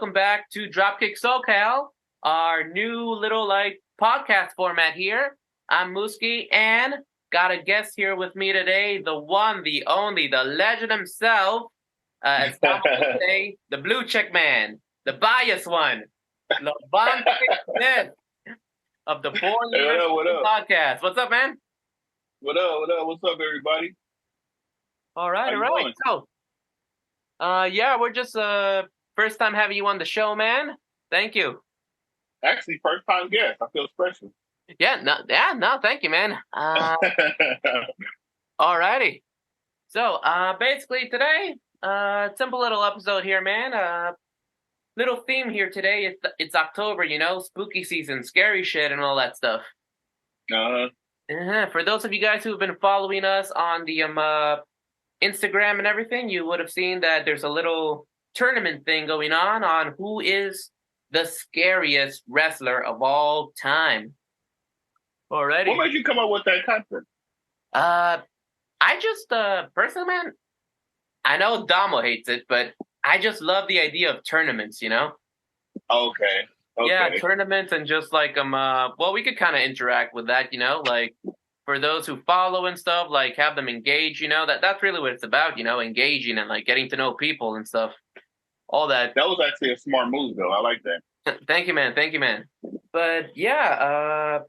welcome back to Dropkick SoCal, our new little podcast format here. I'm Mooski and got a guest here with me today, the one, the only, the legend himself, as Tom would say, the blue check man, the biased one, Levante Smith of the Born Leaders podcast. What's up, man? What up? What's up, everybody? All right. So, we're just first time having you on the show, man. Thank you. Actually, first time guest. I feel special. No, thank you, man. Alrighty. So, basically today, simple little episode here, man. Little theme here today. It's October, spooky season, scary shit, and all that stuff. For those of you guys who have been following us on the Instagram and everything, you would have seen that there's a little tournament thing going on who is the scariest wrestler of all time. Already. What made you come up with that concept? I just personally, man, I know Damo hates it, but I just love the idea of tournaments, Okay. Yeah, tournaments and just we could kind of interact with that, for those who follow and stuff, have them engage, that's really what it's about, engaging and getting to know people and stuff. All that. That was actually a smart move, though. I like that. Thank you, man. But yeah,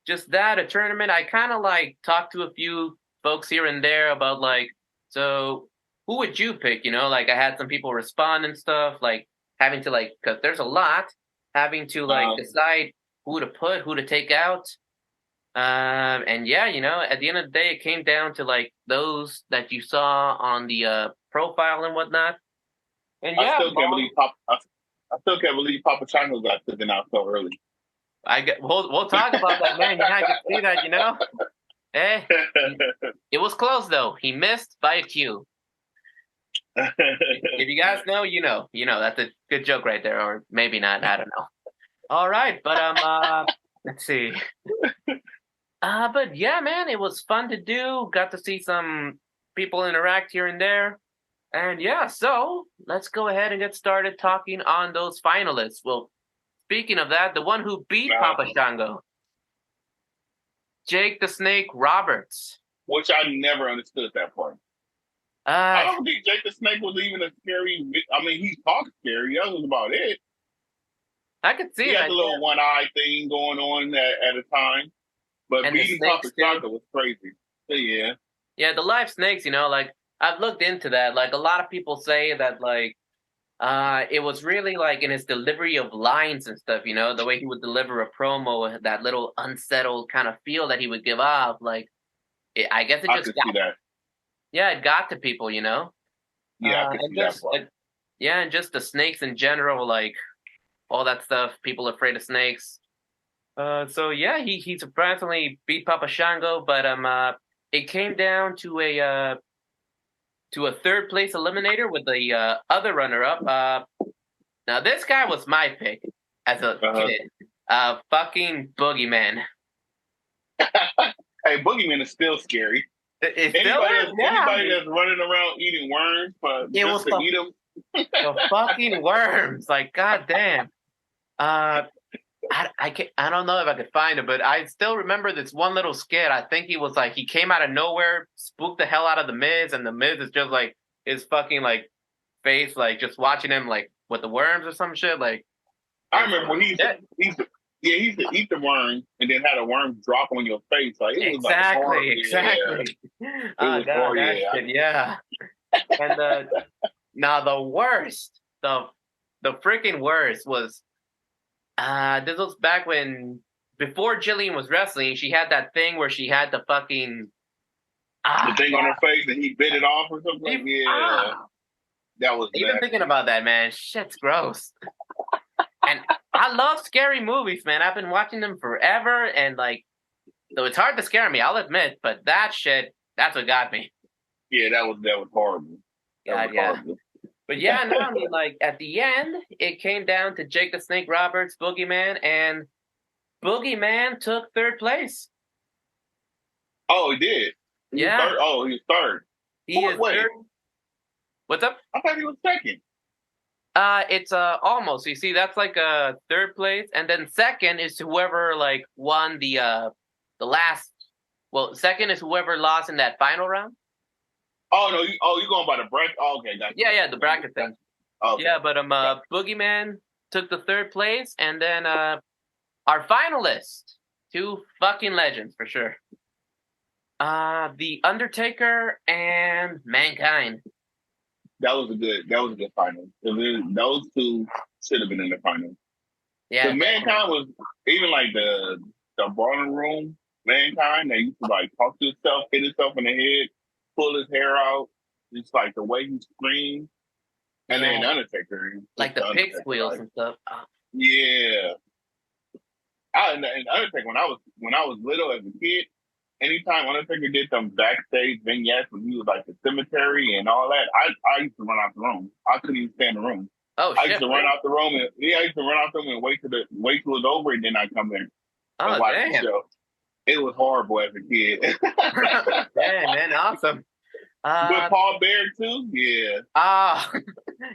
just that, a tournament. I kind of talked to a few folks here and there about so who would you pick? I had some people respond and stuff, having to because there's a lot, having to decide who to put, who to take out. And yeah, at the end of the day, it came down to those that you saw on the profile and whatnot. And yeah, I still can't believe Papa Chango got taken out so early. We'll talk about that, man. Yeah, I can see that, Hey, it was close though. He missed by a Q. If you guys know, you know. That's a good joke right there, or maybe not. I don't know. All right, but let's see. But yeah, man, it was fun to do. Got to see some people interact here and there. And yeah, so let's go ahead and get started talking on those finalists. Well, speaking of that, the one who beat Papa Shango, Jake the Snake Roberts. Which I never understood that part. I don't think Jake the Snake was even a scary. I mean, he talked scary. That was about it. I could see he had the little one-eye thing going on at a time. But and beating Papa Shango was crazy. So, yeah. Yeah, the live snakes, I've looked into that. A lot of people say that, it was really, in his delivery of lines and stuff, the way he would deliver a promo, that little unsettled kind of feel that he would give off. I guess it just got... that. Yeah, it got to people, Yeah, I could see that part. Yeah, and just the snakes in general, all that stuff, people afraid of snakes. So, yeah, he surprisingly beat Papa Shango, but it came down to a third place eliminator with the other runner-up. Now, this guy was my pick as a kid. Fucking Boogeyman. Hey, Boogeyman is still scary. Anybody that's running around eating worms, but just to eat them. The fucking worms. goddamn. I don't know if I could find it, but I still remember this one little skit. I think he was he came out of nowhere, spooked the hell out of the Miz, and the Miz is just his fucking face, just watching him with the worms or some shit. I remember when he used to eat the worm and then had a worm drop on your face. It was exactly. Yeah. Oh god, that shit, yeah. And now the worst, the freaking worst was. This was back before Jillian was wrestling, she had that thing where she had the fucking... the thing on her face and he bit it off or something? That was even thinking about that, man, shit's gross. And I love scary movies, man. I've been watching them forever, and so it's hard to scare me, I'll admit, but that shit, that's what got me. Yeah, that was horrible. God, yeah. Horrible. But yeah, no, I mean, at the end, it came down to Jake the Snake Roberts, Boogeyman, and Boogeyman took third place. Oh, he did? He was third. He is third. What's up? I thought he was second. It's almost. You see, that's like third place, and then second is whoever like won the last. Well, second is whoever lost in that final round. Oh no! You going by the bracket? Oh, okay, gotcha. Yeah, the bracket thing. Okay. Yeah, but Boogeyman took the third place, and then our finalists, two fucking legends for sure. The Undertaker and Mankind. That was a good final. Those two should have been in the final. Yeah, the Mankind was even like the ballroom room. Mankind, they used to like talk to himself, hit himself in the head, pull his hair out. Just like the way he screamed. And then Undertaker, like the pig squeals and stuff. Yeah. And Undertaker, when I was little as a kid, anytime Undertaker did some backstage vignettes when he was like the cemetery and all that, I used to run out the room. I couldn't even stay in the room. Oh, I used to run out the room and I used to run out the room and wait till it was over and then I come in and watch the show. It was horrible as a kid. Yeah, man, awesome. With Paul Bear too, yeah.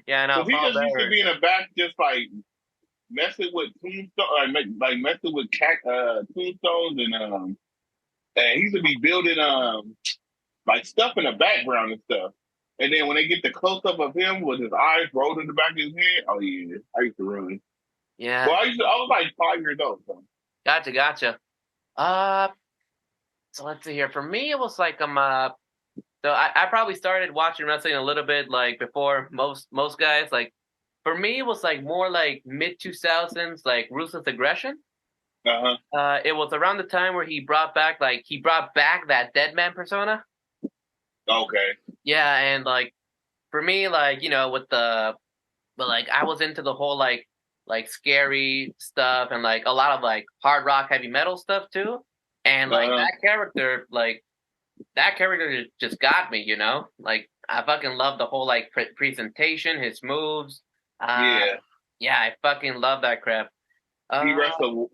Yeah, no. Because he just used to be in the back, just like messing with tombstones, like messing with tombstones, and he used to be building like stuff in the background and stuff. And then when they get the close up of him with his eyes rolled in the back of his head, oh yeah, I used to run. Yeah. Well, I was like 5 years old. So. Gotcha. So let's see here. For me, it was like so I probably started watching wrestling a little bit like before most guys. Like for me, it was like more like mid 2000s, like Ruthless Aggression. It was around the time where he brought back that dead man persona. Okay. Yeah, and like for me, like but like I was into the whole like scary stuff and like a lot of like hard rock, heavy metal stuff too. And like that character just got me, Like I fucking love the whole like presentation, his moves. Yeah, I fucking love that crap. He wrestled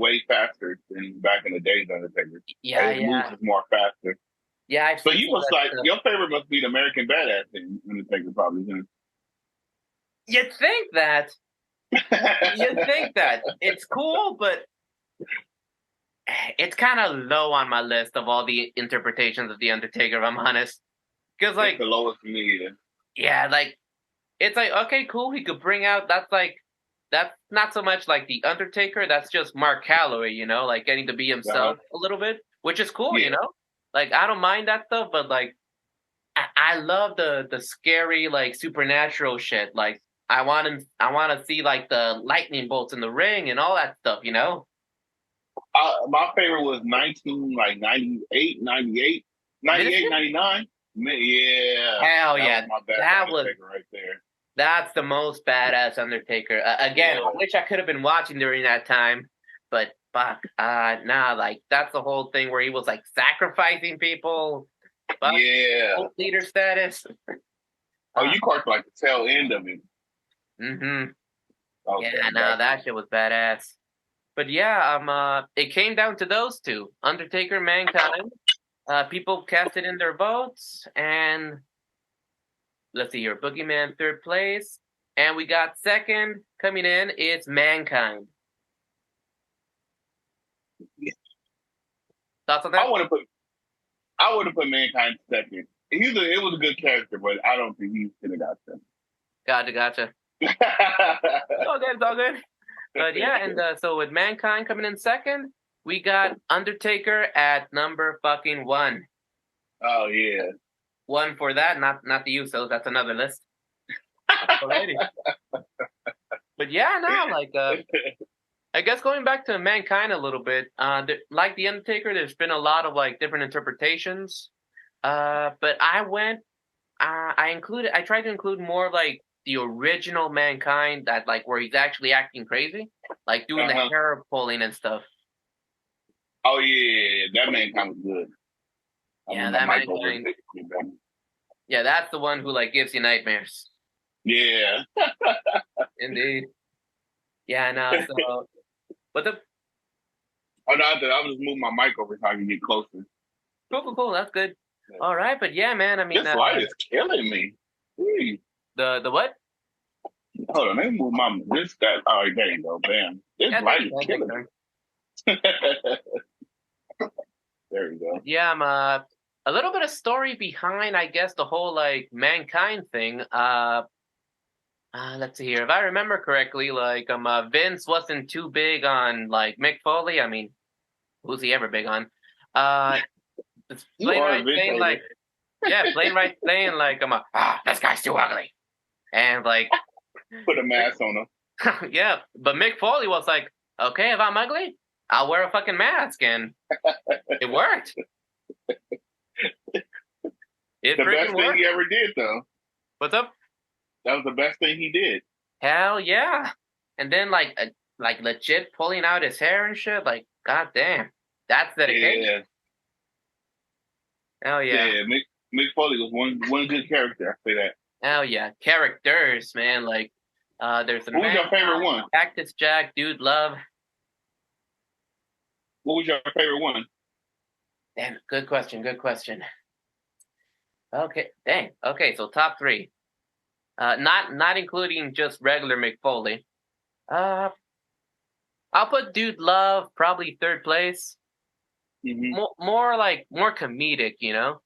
way faster than back in the days, Undertaker. Yeah, his moves was more faster. Yeah, so you must like your favorite must be the American Badass thing, Undertaker probably. You'd think that. It's cool, but it's kind of low on my list of all the interpretations of the Undertaker. If I'm honest, because like it's the lowest for me either. Yeah, like it's like okay, cool. He could bring out that's not so much like the Undertaker. That's just Mark Calloway, like getting to be himself a little bit, which is cool, Like I don't mind that stuff, but like I love the scary like supernatural shit. Like I want to see like the lightning bolts in the ring and all that stuff, My favorite was 98, 99. Yeah. Hell yeah. That was right there. That's the most badass Undertaker. Again, I wish I could have been watching during that time, but fuck, like that's the whole thing where he was like sacrificing people. Fuck, leader status. You caught like the tail end of it. Mm-hmm. Okay, yeah, that shit was badass. But yeah, it came down to those two, Undertaker, Mankind. People casted in their votes, and let's see here, Boogeyman third place, and we got second coming in. It's Mankind. Yeah. Thoughts on that? I would have put Mankind second. It was a good character, but I don't think he should have got second. Gotcha. It's all good. But yeah, and so with Mankind coming in second, we got Undertaker at number fucking 1. Oh yeah. 1 for that, not the Usos. That's another list. Alrighty. But yeah, like I guess going back to Mankind a little bit, like the Undertaker, there's been a lot of like different interpretations. But I tried to include more like the original Mankind, that like where he's actually acting crazy, like doing the hair pulling and stuff. Oh yeah, that Mankind was good. Yeah, that Mankind. Yeah, that's the one who like gives you nightmares. Yeah. Indeed. Yeah, no. So, but the. Oh no, I was just moving my mic over so I can get closer. Cool. That's good. Yeah. All right, but yeah, man. I mean, this light is killing me. The what? hold on, let me move my this guy. All right, there you go. Bam. This Yeah, take light your is time, take killing your time. me. There you go. Yeah, I'm a little bit of story behind, I guess, the whole like mankind thing. Let's see here. If I remember correctly, like Vince wasn't too big on like Mick Foley. I mean, who's he ever big on? Uh, it's You plain are a right big saying hater. like, yeah, plain right saying like this guy's too ugly, and like, Put a mask on him. yeah, but Mick Foley was like, okay, if I'm ugly, I'll wear a fucking mask, and it worked. It The freaking best thing worked. he ever did, though. What's up? That was the best thing he did. Hell yeah! And then like legit pulling out his hair and shit. Like, god damn, that's dedication. Yeah, Hell yeah. yeah. Mick Foley was one good character. I say that. Hell yeah. Characters, man. Like, there's a What was man, your favorite one? Cactus Jack, Dude Love. What was your favorite one? Damn, good question. Good question. Okay, dang. Okay, so top three. Not including just regular McFoley. Uh, I'll put Dude Love probably third place. Mm-hmm. More comedic, you know.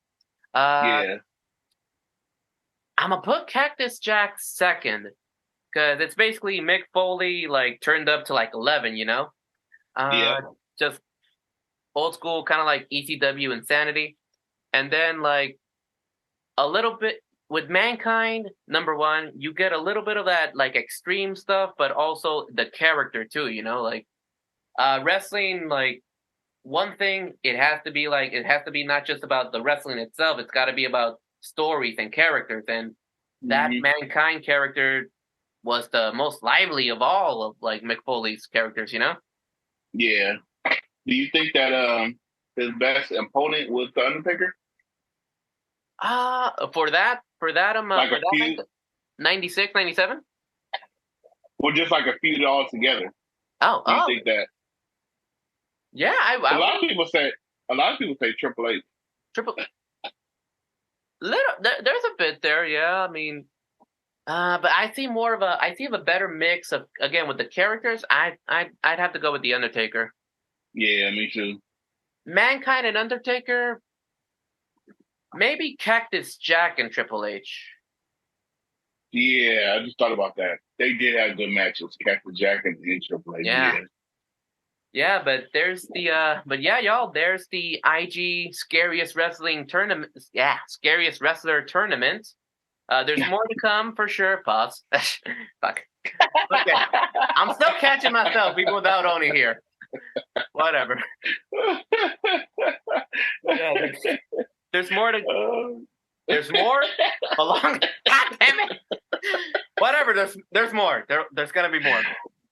Uh, Yeah, I'm gonna put Cactus Jack second because it's basically Mick Foley like turned up to like 11, you know. yeah. Just old school, kind of like ECW insanity, and then like a little bit with Mankind. Number one, you get a little bit of that like extreme stuff, but also the character too. You know, like wrestling. Like one thing, it has to be not just about the wrestling itself. It's got to be about stories and characters, and that Mm-hmm. Mankind character was the most lively of all of like Mick Foley's characters. You know. Yeah. Do you think that his best opponent was the Undertaker? Like For a feud, that 96, 97? or just like a feud altogether? Oh, Do you oh, think that? yeah. A I lot would of people say. A lot of people say Triple H. triple. There's a bit there, yeah. I mean, but I see a better mix of again with the characters. I'd have to go with the Undertaker, Yeah, me too. Mankind, and Undertaker. Maybe Cactus Jack and Triple H. Yeah, I just thought about that. They did have good matches, Captain Jack and Triple H. Yeah, Yeah. yeah. But yeah, y'all. There's the IG Scariest Wrestling Tournament. Yeah, Scariest Wrestler Tournament. There's more to come for sure. Pause. Fuck. Okay. I'm still catching myself, even without owning here. Whatever. Yeah, there's more to. There's more along. God damn it. Whatever. There's more. There's gonna be more.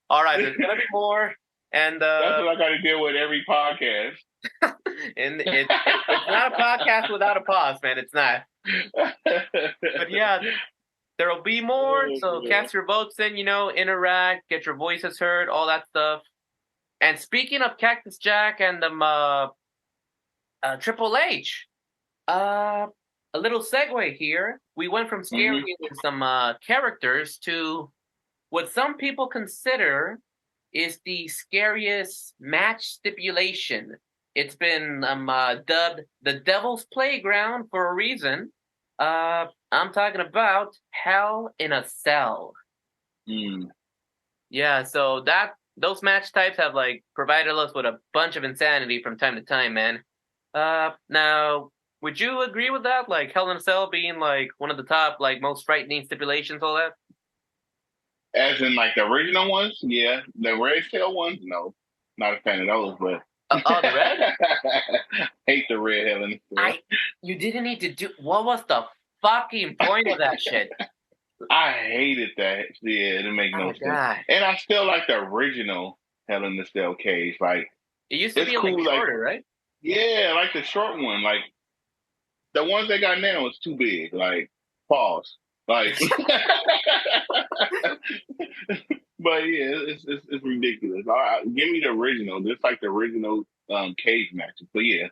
All right. There's gonna be more, and That's what I got to deal with every podcast. and it's not a podcast without a pause, man. It's not. But yeah, there'll be more. So cast your votes in. You know, interact, get your voices heard, all that stuff. And speaking of Cactus Jack and Triple H, a little segue here. We went from scary and some characters to what some people consider is the scariest match stipulation. It's been dubbed the Devil's Playground for a reason. I'm talking about Hell in a Cell. Mm. Yeah, so those match types have like provided us with a bunch of insanity from time to time, man. Now, would you agree with that? Like Hell in a Cell being like one of the top, like most frightening stipulations, all that? As in, like the original ones, yeah. The red shell ones, no. Not a fan of those, but Oh, the red? hate the red Helen. You didn't need to do. What was the fucking point of that shit? I hated that. Yeah, it didn't make no sense. God. And I still like the original Hell in the Cell cage. Like It used to it's be cool, like like shorter, right? yeah, like the short one. Like the ones they got now is too big. Like pause. Like, but yeah, it's ridiculous. All right, give me the original. Just like the original cage matches. But yeah,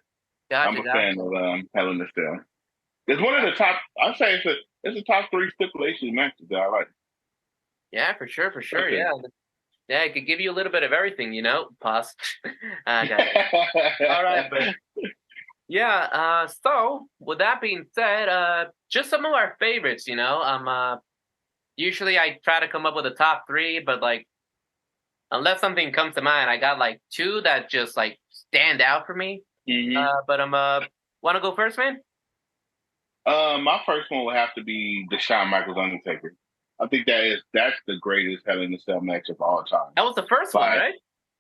I'm a fan of Hell in the Cell. It's one of the top. I'd say it's a top 3 stipulation matches that I like. Yeah, for sure, for sure. Okay. Yeah, yeah, it could give you a little bit of everything, you know. Pause. I got you. All right, but yeah. So with that being said, just some of our favorites. You know, usually I try to come up with a top three, but like unless something comes to mind, I got like two that just like stand out for me. hmm But want to go first, man? My first one would have to be the Shawn Michaels Undertaker. I think that's the greatest Hell in a Cell match of all time. That was the first one, Like right?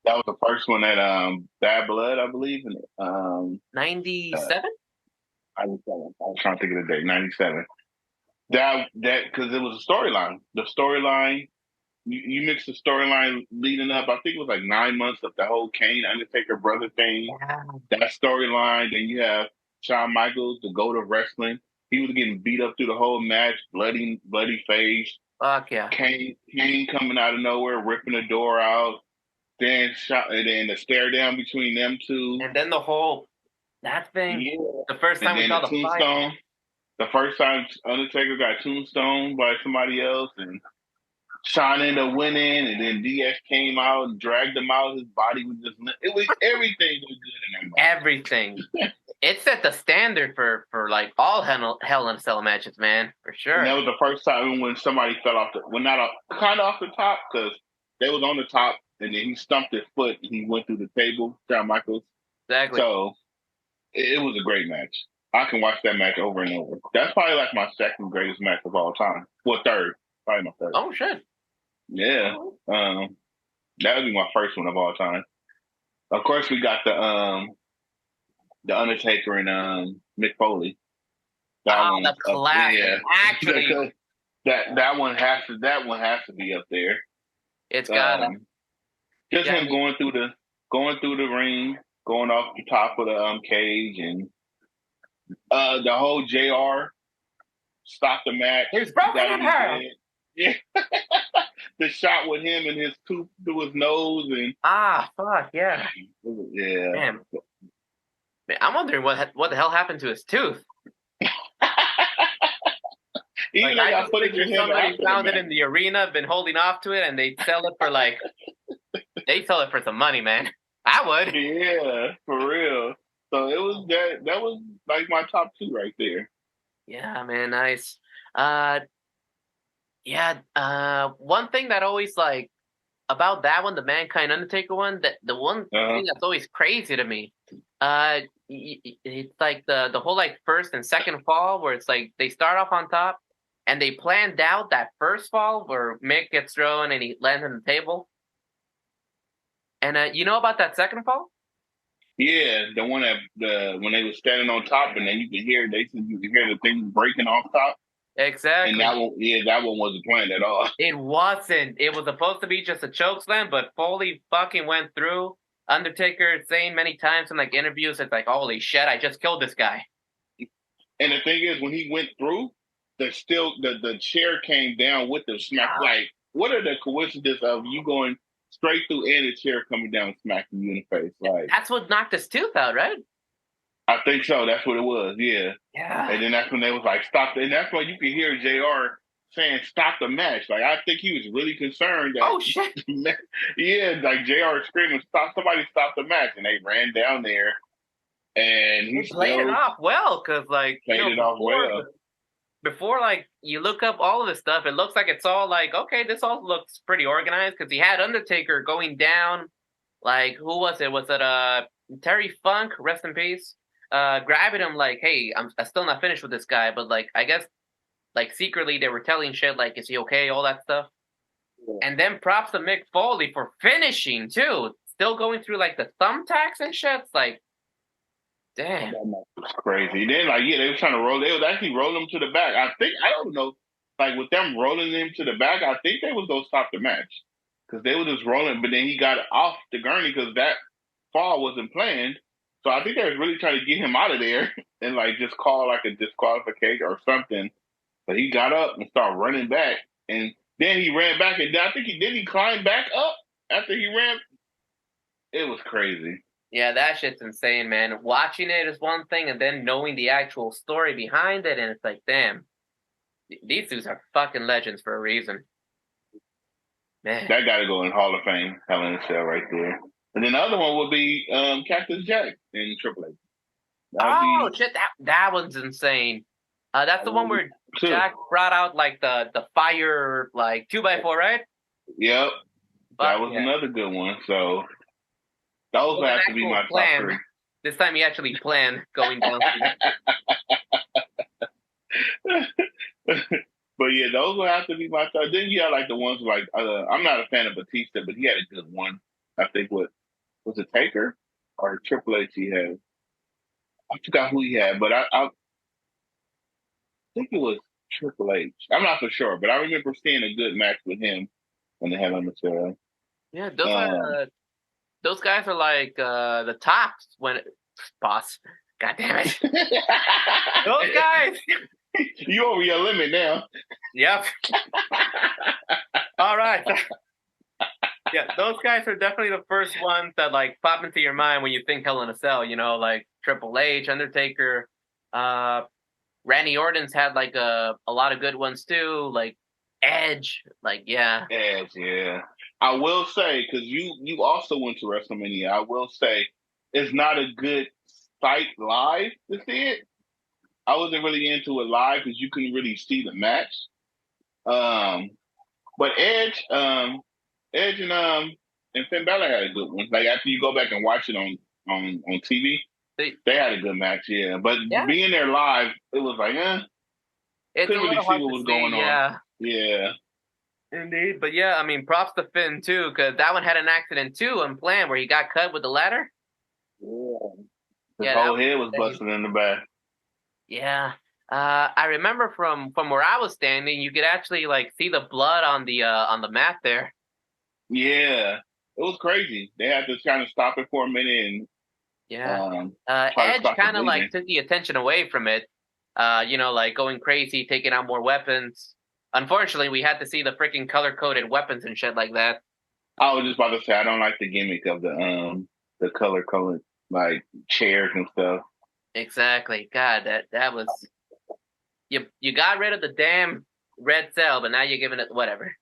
that was the first one at Bad Blood, I believe. And uh, 97. I was trying to think of the date, 97. That because it was a storyline. The storyline you mix the storyline leading up. I think it was like 9 months of the whole Kane Undertaker brother thing. Yeah. That storyline. Then you have Shawn Michaels, the GOAT of wrestling. He was getting beat up through the whole match, bloody face. Fuck yeah. Kane coming out of nowhere, ripping the door out. And then the stare down between them two. And then the whole that thing. Yeah. The first And time we then saw the the fight. tombstone. The first time Undertaker got tombstoned by somebody else, and Sean ended up winning, and then DS came out and dragged him out. His body was just, it was, everything was good in that match. Everything. It set the standard for like all Hell in a Cell matches, man, for And sure. that was the first time when somebody fell off well, not off, kind of off the top, because they was on the top, and then he stumped his foot, and he went through the table, Shawn Michaels. Exactly. So it was a great match. I can watch that match over and over. That's probably like my second greatest match of all time. Well, third. Probably my third. Oh shit. Yeah. That would be my first one of all time. Of course, we got the Undertaker and Mick Foley. That Oh, one's the up classic. there. Actually, that one has to be up there. it's got Just got him going through the ring, going off the top of the cage, and the whole JR stop the match. He was broken Got in in his half. head. Yeah. The shot with him and his tooth through his nose, and Ah, fuck yeah. yeah. Man, I'm wondering what the hell happened to his tooth. Even Like though I y'all just put it figured to him somebody after the found it match. in the arena, been holding off to it, and they sell it for like they sell it for some money, man. I would. Yeah, for real. So it was that was like my top two right there. Yeah, man, nice. Uh, yeah. One thing that always like about that one, the Mankind Undertaker one, that the one Uh-huh. thing that's always crazy to me, it's like the whole like first and second fall where it's like they start off on top and they planned out that first fall where Mick gets thrown and he lands on the table. And you know about that second fall? Yeah, the one that when they were standing on top and then they said you could hear the thing breaking off top. And Exactly. that one wasn't planned at all. It wasn't. It was supposed to be just a choke slam, but Foley fucking went through. Undertaker saying many times in like interviews, it's like, holy shit, I just killed this guy. And the thing is, when he went through, the chair came down with the smack. Like, what are the coincidences of you going straight through and the chair coming down and smacking you in the face? Like, That's what knocked his tooth out, right? I think so. That's what it was. Yeah. Yeah. And then that's when they was like, stop. And that's why you can hear JR saying, stop the match. Like, I think he was really concerned that, Oh shit. yeah, like JR screaming, somebody stop the match. And they ran down there and he He played it still off well, cause like played it off well. before like you look up all of this stuff, it looks like it's all like okay, this all looks pretty organized because he had Undertaker going down. Like who was it? Was it Terry Funk? Rest in peace. Grabbing him like, hey, I'm still not finished with this guy, but like I guess like secretly they were telling shit like, is he okay? All that stuff. And then props to Mick Foley for finishing too. Still going through like the thumbtacks and shit. It's like, damn. That match was crazy. Then, like, yeah, they were trying to roll. They was actually rolling him to the back. I don't know, like with them rolling him to the back, I think they was gonna stop the match because they were just rolling. But then he got off the gurney because that fall wasn't planned. So I think they was really trying to get him out of there and like just call like a disqualification or something. But he got up and started running back, and then he ran back, and I think he climbed back up after he ran. It was crazy. Yeah, that shit's insane, man. Watching it is one thing, and then knowing the actual story behind it, and it's like, damn, these dudes are fucking legends for a reason. Man. That got to go in Hall of Fame, Hell in a Cell right there. And then the other one would be Cactus Jack in Triple H. That'd Oh be shit, that one's insane. That's the one where two. Jack brought out like the fire like 2x4, right? Yep, that Fuck was yeah. another good one. So those It would was an have to be actual my top plan. three. This time he actually planned going down to But yeah, those would have to be my top. Then you have like the ones like I'm not a fan of Batista, but he had a good one. I think what was it Taker or Triple H he had. I forgot who he had, but I think it was Triple H. I'm not for sure, but I remember seeing a good match with him when they had on the show. Yeah, Um, those guys are like the tops when boss. God damn it. Those guys. you over your limit now. Yep. All right. Yeah, those guys are definitely the first ones that like pop into your mind when you think Hell in a Cell, you know, like Triple H, Undertaker, uh Randy Orton's had like a lot of good ones too, like Edge, like yeah. Yes, yeah. I will say because you also went to WrestleMania. I will say it's not a good sight live to see it. I wasn't really into it live because you couldn't really see the match. Um, but Edge and Finn Balor had a good one. Like after you go back and watch it on TV, They, they had a good match. Yeah, but yeah, being there live, it was like, it's a couldn't really little see hard what to was see, going on. yeah. Yeah, Indeed. But yeah, I mean props to Finn too, because that one had an accident too unplanned where he got cut with the ladder. yeah. His Yeah, that whole was head was insane. busted in the back. Yeah. I remember from where I was standing, you could actually like see the blood on the mat there. Yeah, it was crazy. They had to kind of stop it for a minute and Yeah. try to Edge stop the kind of like bleeding. took the attention away from it. You know, like going crazy, taking out more weapons. Unfortunately, we had to see the freaking color coded weapons and shit like that. I was just about to say I don't like the gimmick of the color colored like chairs and stuff. Exactly. God, that was you got rid of the damn red cell, but now you're giving it whatever.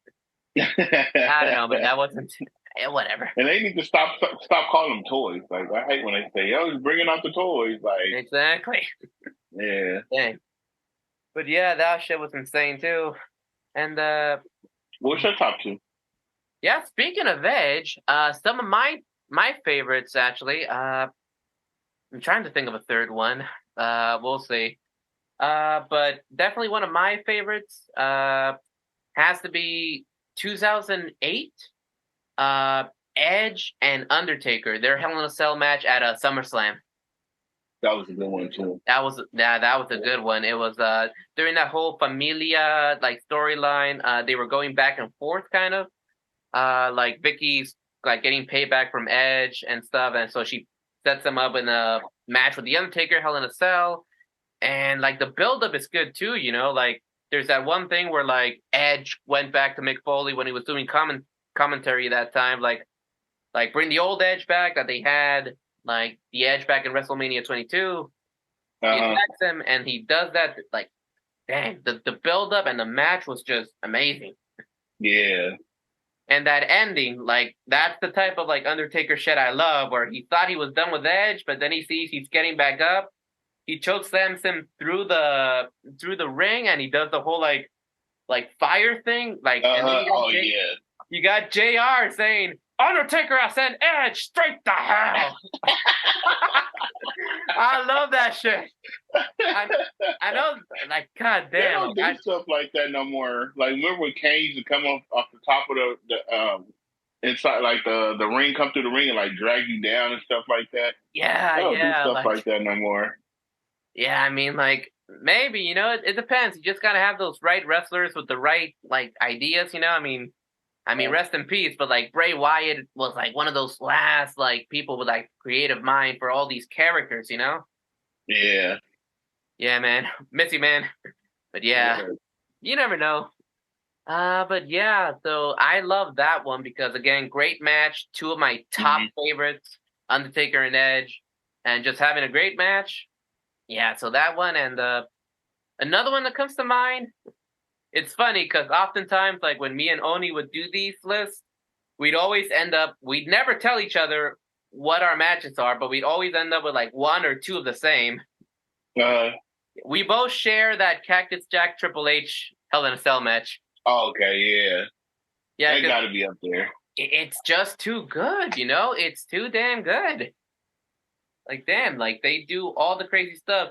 and I don't know, man. That wasn't whatever. they need to stop calling them toys. Like I hate when they say, "Yo, he's bringing out the toys." Like, Exactly. yeah. Dang. But yeah, that shit was insane too. And What's your top two? yeah, speaking of Edge, some of my favorites actually. I'm trying to think of a third one. We'll see. But definitely one of my favorites. Has to be 2008. Uh, Edge and Undertaker. Their Hell in a Cell match at a SummerSlam. That was a good one too. That was a good one. It was during that whole Familia like storyline. They were going back and forth kind of. Like Vicky's like getting payback from Edge and stuff, and so she sets him up in a match with the Undertaker, Hell in a Cell, and like the buildup is good too. You know, like there's that one thing where like Edge went back to Mick Foley when he was doing commentary that time, like bring the old Edge back that they had, like the Edge back in WrestleMania 22. He Uh attacks him and he does that like dang, the build up and the match was just amazing. yeah. And that ending, like that's the type of like Undertaker shit I love, where he thought he was done with Edge, but then he sees he's getting back up. He choke slams him through the ring, and he does the whole like fire thing, like and then Oh yeah. you got Jr. saying Undertaker, I sent Edge straight to hell. I love that shit. I know, like God They damn, don't like do I stuff like that no more. Like remember when Kane used to come off the top of the inside like the ring, come through the ring and like drag you down and stuff like that. yeah They don't do yeah stuff like like that no more. yeah I mean like maybe you know it depends. You just gotta have those right wrestlers with the right like ideas. You know, I mean, rest in peace, but like Bray Wyatt was like one of those last like people with like creative mind for all these characters, you know? Yeah. Yeah, man. Miss you, man. But yeah, Yeah. you never know. But yeah, so I love that one because again, great match, two of my top Mm-hmm. favorites, Undertaker and Edge, and just having a great match. Yeah, so that one and another one that comes to mind it's funny because oftentimes, like when me and Oni would do these lists, we'd never tell each other what our matches are, but we'd always end up with like one or two of the same. Uh, We both share that Cactus Jack Triple H Hell in a Cell match. okay, yeah, Yeah, that because got to be up there. it's just too good, you know? It's too damn good. Like, damn, like they do all the crazy stuff.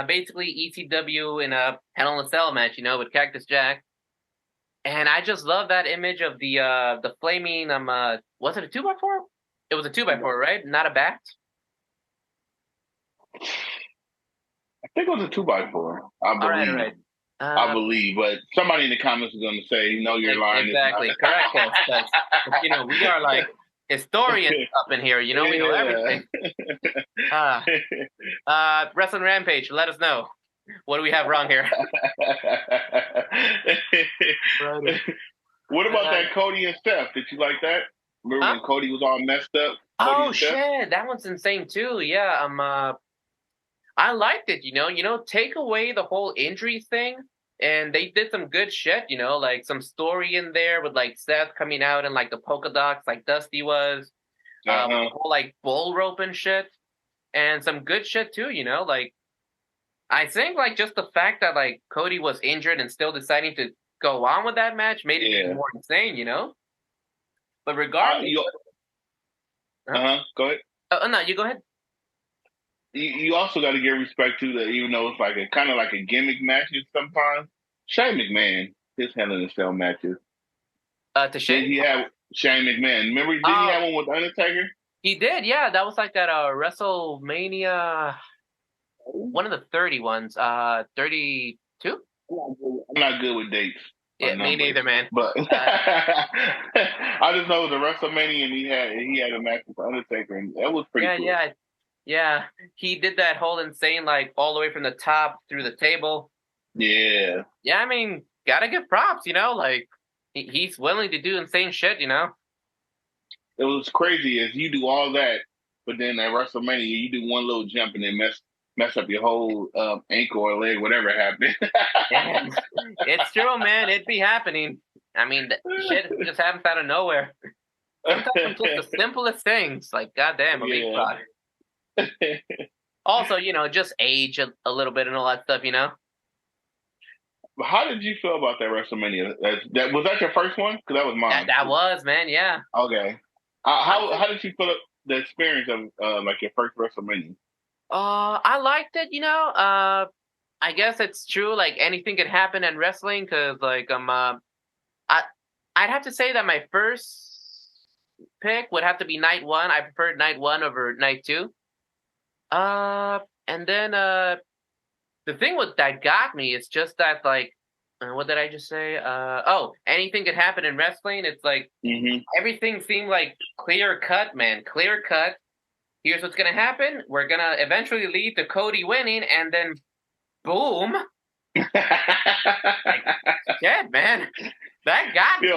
Basically ECW in a Hell in a Cell match, you know, with Cactus Jack. And I just love that image of the flaming was it a 2x4? It was a 2x4, right? Not a bat? I think it was a 2x4. I All believe. right. I believe, but somebody in the comments is going to say, "No, your line is not." Exactly. Correct us. You know, we are like historians up in here, you know, we know everything. Wrestling Rampage, let us know. What do we have wrong here? What about that Cody and Steph? Did you like that? Remember when Cody was all messed up? Cody Oh shit, that one's insane too. Yeah, I liked it, you know, take away the whole injury thing, and they did some good shit, you know, like some story in there with like Seth coming out in like the polka dots like Dusty was, the whole like bull rope and shit, and some good shit too, you know, like I think like just the fact that like Cody was injured and still deciding to go on with that match made it even more insane, you know. But regardless, Go ahead. oh no, you go ahead. You also got to give respect to that, even though it's like a kind of like a gimmick matches sometimes. Shane McMahon, his Hell in a Cell matches. To Shane? Did he have Shane McMahon? Remember, did he have one with Undertaker? He did, yeah. That was like at WrestleMania, one of the 30 ones. 32? I'm not good with dates. Yeah, me neither, man. But I just know it was a WrestleMania and he had a match with Undertaker, and that was pretty cool. Yeah. He did that whole insane, like all the way from the top through the table. Yeah. Yeah, I mean, gotta give props, you know, like he's willing to do insane shit, you know. It was crazy as you do all that, but then at WrestleMania you do one little jump and then mess up your whole ankle or leg, whatever happened. Yeah, it's true, man. It'd be happening. I mean, shit just happens out of nowhere. Sometimes just the simplest things, like goddamn, a big rock. Also, you know, just age a little bit and all that stuff, you know. How did you feel about that WrestleMania? That was that your first one? Because that was mine. That was, man. Yeah. Okay. How did you feel the experience of like your first WrestleMania? I liked it. You know. I guess it's true. Like anything could happen in wrestling, because like I'd have to say that my first pick would have to be night one. I preferred night one over night two. And then the thing with that got me is just that like, what did I just say? Anything could happen in wrestling. It's like everything seemed like clear cut, man. Clear cut. Here's what's gonna happen. We're gonna eventually lead to Cody winning, and then boom. Like, shit, man. That got me.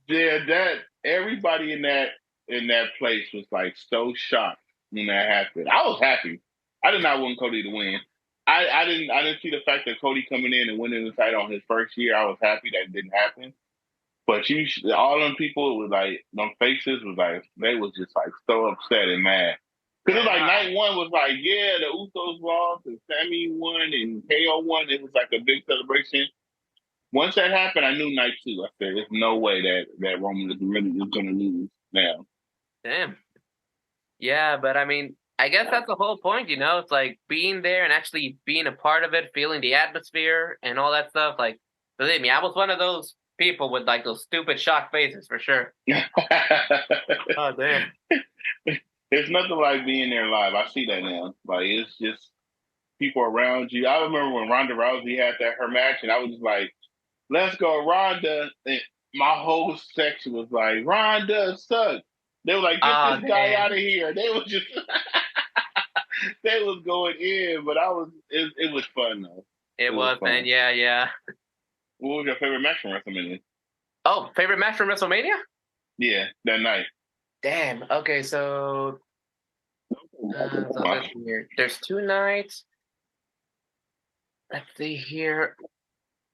Yeah, that everybody in that place was like so shocked when that happened. I was happy. I did not want Cody to win. I didn't see the fact that Cody coming in and winning the title on his first year. I was happy that didn't happen. But all them people was like, them faces was like, they was just like so upset and mad. Because it was like night one was like, yeah, the Usos lost and Sammy won and KO won. It was like a big celebration. Once that happened, I knew night two. I said, there's no way that Roman is really just going to lose now. Damn. Yeah, but I mean, I guess that's the whole point, you know? It's like being there and actually being a part of it, feeling the atmosphere and all that stuff. Like, believe me, I was one of those people with like those stupid shocked faces for sure. Oh, damn. It's nothing like being there live. I see that now. Like, it's just people around you. I remember when Ronda Rousey had her match, and I was just like, let's go, Ronda. And my whole section was like, Ronda sucks. They were like, get this guy out of here. They was just, they was going in, but it was fun though. It was fun. Man. Yeah. What was your favorite match from WrestleMania? Oh, favorite match from WrestleMania? Yeah, that night. Damn. Okay, so there's two nights. Let's see here.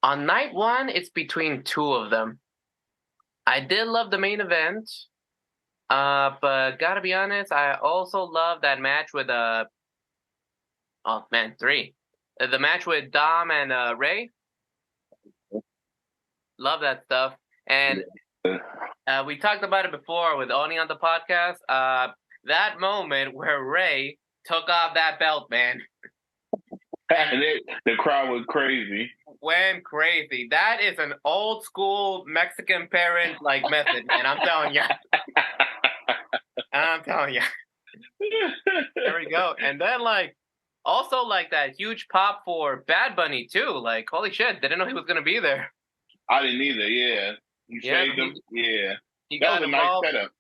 On night one, it's between two of them. I did love the main event, but gotta be honest, I also love that match with oh man, three. The match with Dom and Ray. Love that stuff. And we talked about it before with Oni on the podcast. That moment where Ray took off that belt, man. And the crowd was crazy. Went crazy. That is an old school Mexican parent like method, man. I'm telling you. I'm telling you. There we go. And then also that huge pop for Bad Bunny too. Like holy shit, didn't know he was gonna be there. I didn't either. Yeah, you saved him. Yeah, that was a nice setup.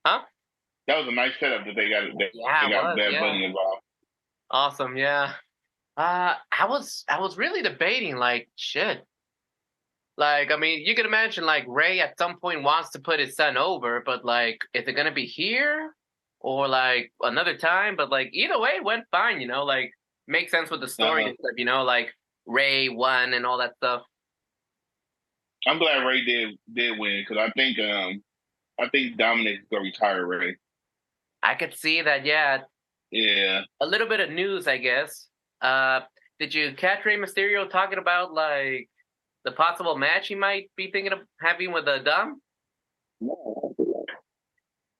Huh? That was a nice setup that they got. They got Bad Bunny involved. Awesome. Yeah. I was really debating shit. I mean, you can imagine Ray at some point wants to put his son over, but is it gonna be here or another time? But either way, it went fine. Makes sense with the story and stuff. Ray won and all that stuff. I'm glad Ray did win because I think Dominic's gonna retire Ray. I could see that. Yeah. Yeah. A little bit of news, I guess. Did you catch Rey Mysterio talking about the possible match he might be thinking of having with Dom? No.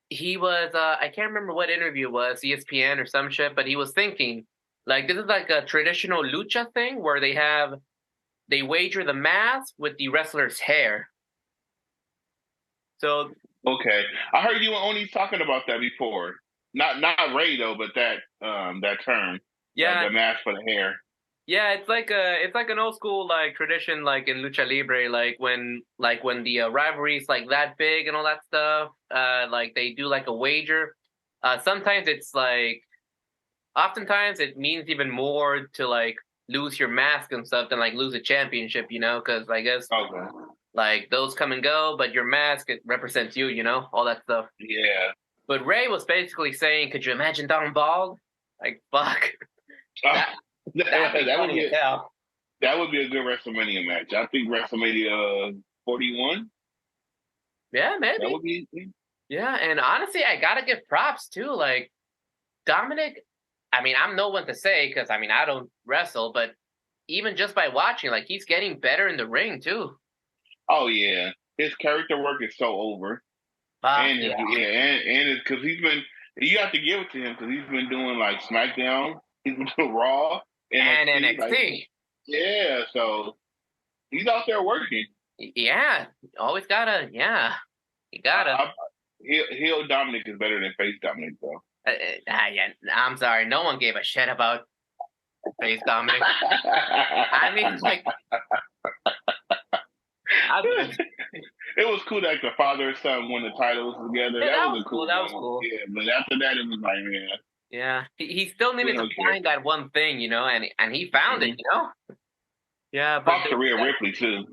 He was I can't remember what interview it was, ESPN or some shit, but he was thinking this is a traditional lucha thing where they wager the mask with the wrestler's hair. So okay, I heard you and Oni talking about that before. Not Ray though, but that term. Yeah, the mask for the hair. Yeah, it's like an old school tradition in lucha libre, when the rivalry's that big and all that stuff. They do a wager. Sometimes it's oftentimes it means even more to lose your mask and stuff than lose a championship, because I guess those come and go, but your mask it represents you, all that stuff. Yeah. But Ray was basically saying, could you imagine Don bald? Fuck. That would be a good WrestleMania match. I think WrestleMania 41. Yeah, maybe. That would be. Yeah, and honestly, I gotta give props too. Dominic, I mean, I'm no one to say because I mean I don't wrestle, but even just by watching, he's getting better in the ring too. Oh yeah, his character work is so over, and it's because he's been. You have to give it to him because he's been doing SmackDown, he's been doing Raw and NXT. Yeah, so he's out there working. Yeah, always gotta. Yeah, you gotta. Heel Dominic is better than face Dominic, though. Yeah, I'm sorry, no one gave a shit about face Dominic. I mean, it was cool that the father and son won the titles together. Yeah, that was cool. That was cool. Yeah, but after that, it was man. Yeah, he still needed to find that one thing, and he found it, Yeah, but props to Rhea Ripley too.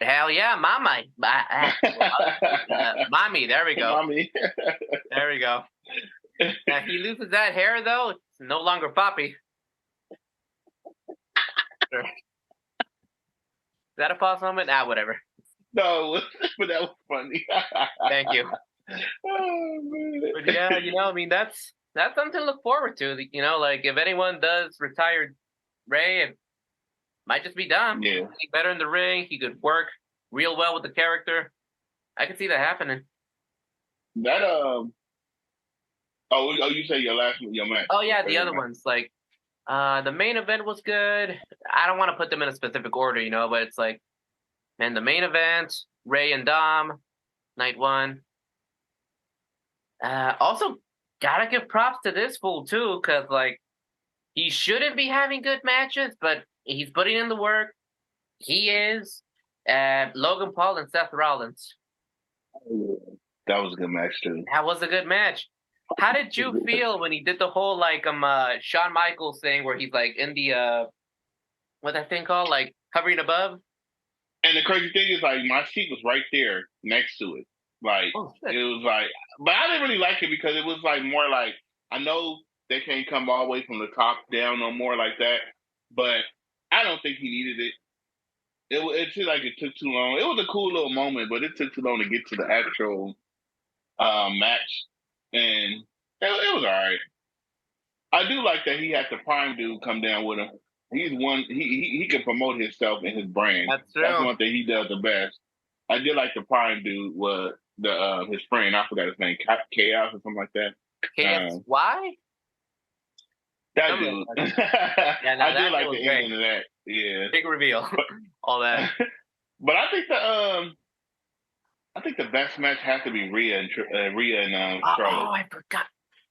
Hell yeah, mama, mommy. There we go. Mommy. There we go. Now, he loses that hair though; it's no longer Poppy. Is that a pause moment? Whatever. No, but that was funny. Thank you. Oh, man. But yeah, I mean that's something to look forward to. If anyone does retire Ray, it might just be Dom. Yeah. He's better in the ring. He could work real well with the character. I could see that happening. That Oh, you say your match? Oh yeah, the other ones the main event was good. I don't want to put them in a specific order, but it's man, the main event, Ray and Dom, night one. Also, gotta give props to this fool too, because he shouldn't be having good matches, but he's putting in the work. He is. Logan Paul and Seth Rollins. That was a good match too. That was a good match. How did you feel when he did the whole Shawn Michaels thing where he's in the what's that thing called? Hovering above? And the crazy thing is my seat was right there next to it. It was but I didn't really like it because it was more I know they can't come all the way from the top down no more like that, but I don't think he needed it. it seemed like it took too long. It was a cool little moment, but it took too long to get to the actual match, and it was all right. I do like that he had the Prime dude come down with him. He's one. He can promote himself and his brand. That's That's true. one thing he does the best. I did like the Prime dude was the his friend. I forgot his name, Chaos or something like that. KSY? That Something dude. like that. Yeah, no, I do that shit like was the great. ending of that. Yeah, Big reveal. but All that. but I think the best match has to be Rhea and Oh, Charlotte. I forgot.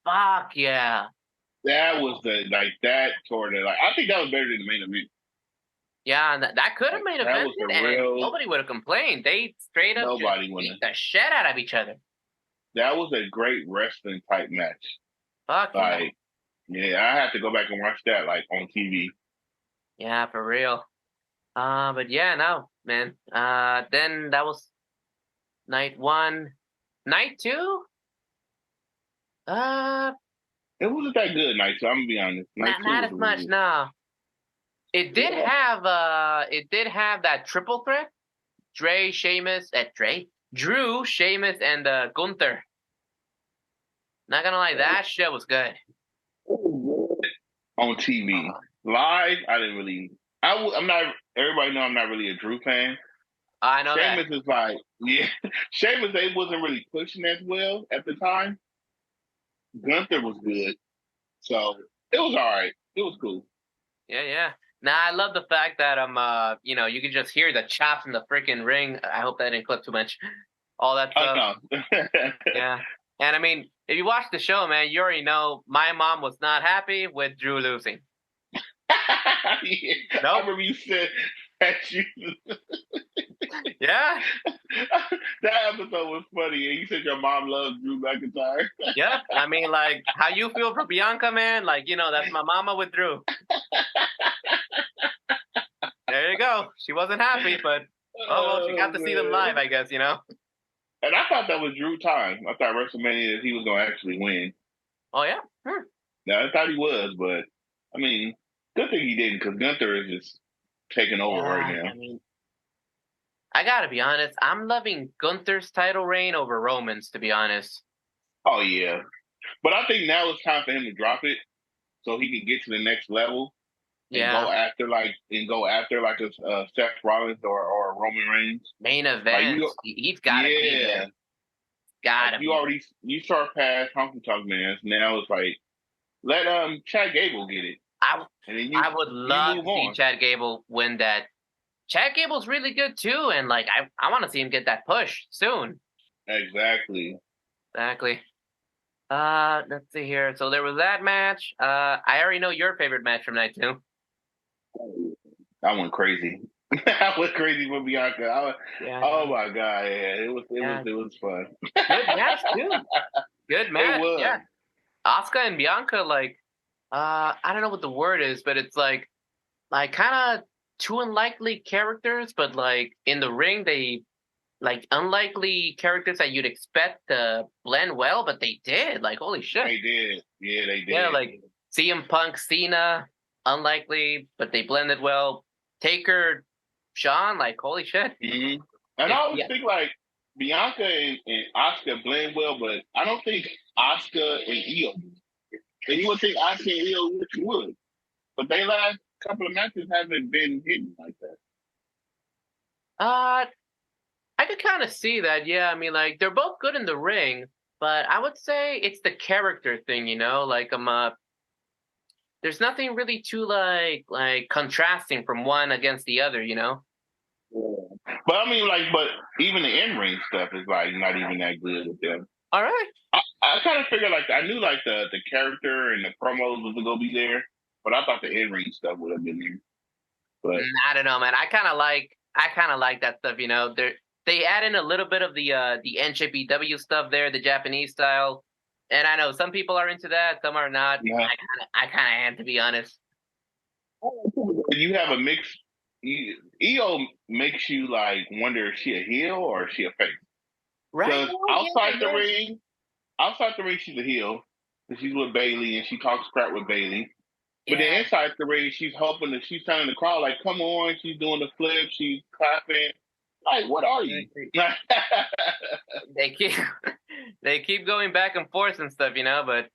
Fuck yeah. That was the like that sort of like I think that was better than the main event. Yeah, and that could have Like made that was evented the and real nobody would have complained. They straight up just nobody beat winner. the shit out of each other. That was a great wrestling type match. Fuck yeah. Like yeah, I have to go back and watch that like on TV. Yeah, for real. But yeah, no, man. Then that was night one. Night two? Uh, It wasn't that good night, so I'm gonna be honest. Night two not was as much, really no. yeah. It did have that triple threat. Drew, Sheamus, and Gunther. Not gonna lie, that shit was good. On TV. Live, I didn't really. I'm not. Everybody know I'm not really a Drew fan. I know that. Sheamus is like, yeah. Sheamus, they wasn't really pushing as well at the time. Gunther was good, so it was all right. It was cool. Yeah, yeah. Nah, I love the fact that you can just hear the chops in the freaking ring. I hope that didn't clip too much. All that Oh stuff. no. Yeah. And I mean, if you watch the show, man, you already know my mom was not happy with Drew losing. Yeah, I Nope. remember you said that you. Yeah. That episode was funny, and you said your mom loves Drew McIntyre. Yep. I mean, like, how you feel for Bianca, man? Like, that's my mama with Drew. There you go. She wasn't happy, but oh well, she got Oh to see them live, man! I guess. And I thought that was Drew time. I thought WrestleMania he was gonna actually win. Oh yeah. Yeah, I thought he was, but I mean, good thing he didn't because Gunther is just taking over right Yeah. now. I mean, I gotta be honest. I'm loving Gunther's title reign over Roman's, to be honest. Oh yeah, but I think now it's time for him to drop it so he can get to the next level and Yeah. go after like a Seth Rollins or Roman Reigns. Main Like event. you, He's gotta be yeah, there. Gotta like be. you surpassed Honky Tonk Man. Now it's like let Chad Gable get it, I and then I would you love move to see on. Chad Gable win that. Chad Gable's really good too, and like I want to see him get that push soon. Exactly. Exactly. Let's see here. So there was that match. I already know your favorite match from night two. I went crazy. I went crazy with Bianca. Yeah. Oh my god, yeah, Yeah. it was fun. Good match too. Good It match. was. Yeah. Asuka and Bianca, like, I don't know what the word is, but it's like kind of two unlikely characters, but like in the ring, they like unlikely characters that you'd expect to blend well, but they did. Like, holy shit. They did. Yeah, they Yeah, did. like CM Punk, Cena, unlikely, but they blended well. Taker, Shawn, like, holy shit. Mm-hmm. And I always Yeah. think like Bianca and Asuka blend well, but I don't think Asuka and Io. And you would think Asuka and Io would, but they last couple of matches haven't been hitting like that. Uh, I could kind of see that. Yeah, I mean, like they're both good in the ring, but I would say it's the character thing. Like there's nothing really too like contrasting from one against the other. Yeah. But I mean, like, but even the in ring stuff is like not even that good with them. All right. I kind of figured like I knew like the character and the promos was gonna be there, but I thought the in ring stuff would have been there. But I don't know, man. I kind of like that stuff. They add in a little bit of the NJPW stuff there, the Japanese style, and I know some people are into that, some are not. yeah, I kind of am, to be honest. you have a mix. EO makes you like wonder if she a heel or is she a face. Right? Because Oh, yeah, outside the ring, she's a heel. She's with Bailey and she talks crap with Bailey. But then Yeah, inside the ring, she's hoping that she's telling the crowd like, "Come on!" She's doing the flip, she's clapping. Like, what are you? exactly. They keep they keep going back and forth and stuff, but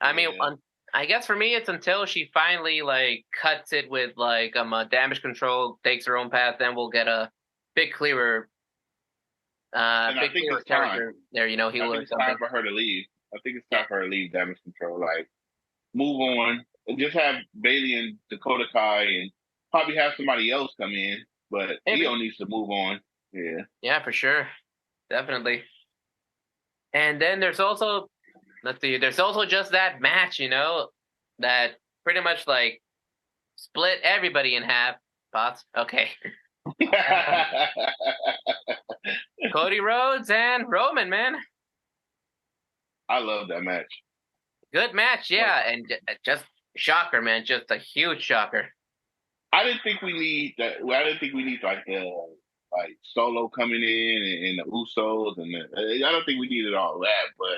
I mean, Yeah, I guess for me, it's until she finally like cuts it with like damage control, takes her own path, then we'll get a big clearer, and I think it's time. character there, I healer think or it's time something. for her to leave. I think it's Yeah, time for her to leave Damage Control. Like, move on. And just have Bailey and Dakota Kai, and probably have somebody else come in. But maybe. Io needs to move on. Yeah. Yeah, for sure, definitely. And then there's also, let's see, there's also just that match, that pretty much like split everybody in half. Thoughts? Okay. Uh, Cody Rhodes and Roman, man. I love that match. Good match, Like, yeah. And just shocker, man. Just a huge shocker. I didn't think we need that. I didn't think we need like Solo coming in and the Usos I don't think we needed all that. But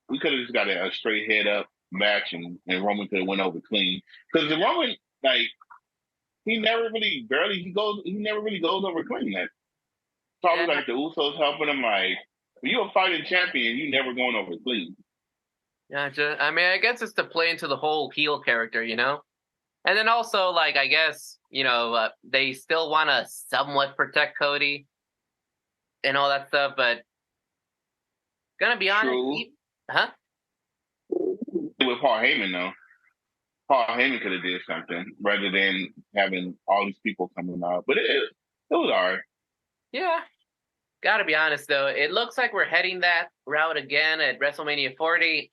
we could have just got a straight head up match and Roman could have went over clean because the Roman like he never really goes over clean. That probably Yeah, like the Usos helping him like when you're a fighting champion, you never going over clean. yeah. I mean, I guess it's to play into the whole heel character. And then also, like, I guess they still want to somewhat protect Cody and all that stuff, but gonna be honest, True. huh? With Paul Heyman though. Paul Heyman could have did something rather than having all these people coming out. But it was all right. Yeah, gotta be honest though. It looks like we're heading that route again at WrestleMania 40.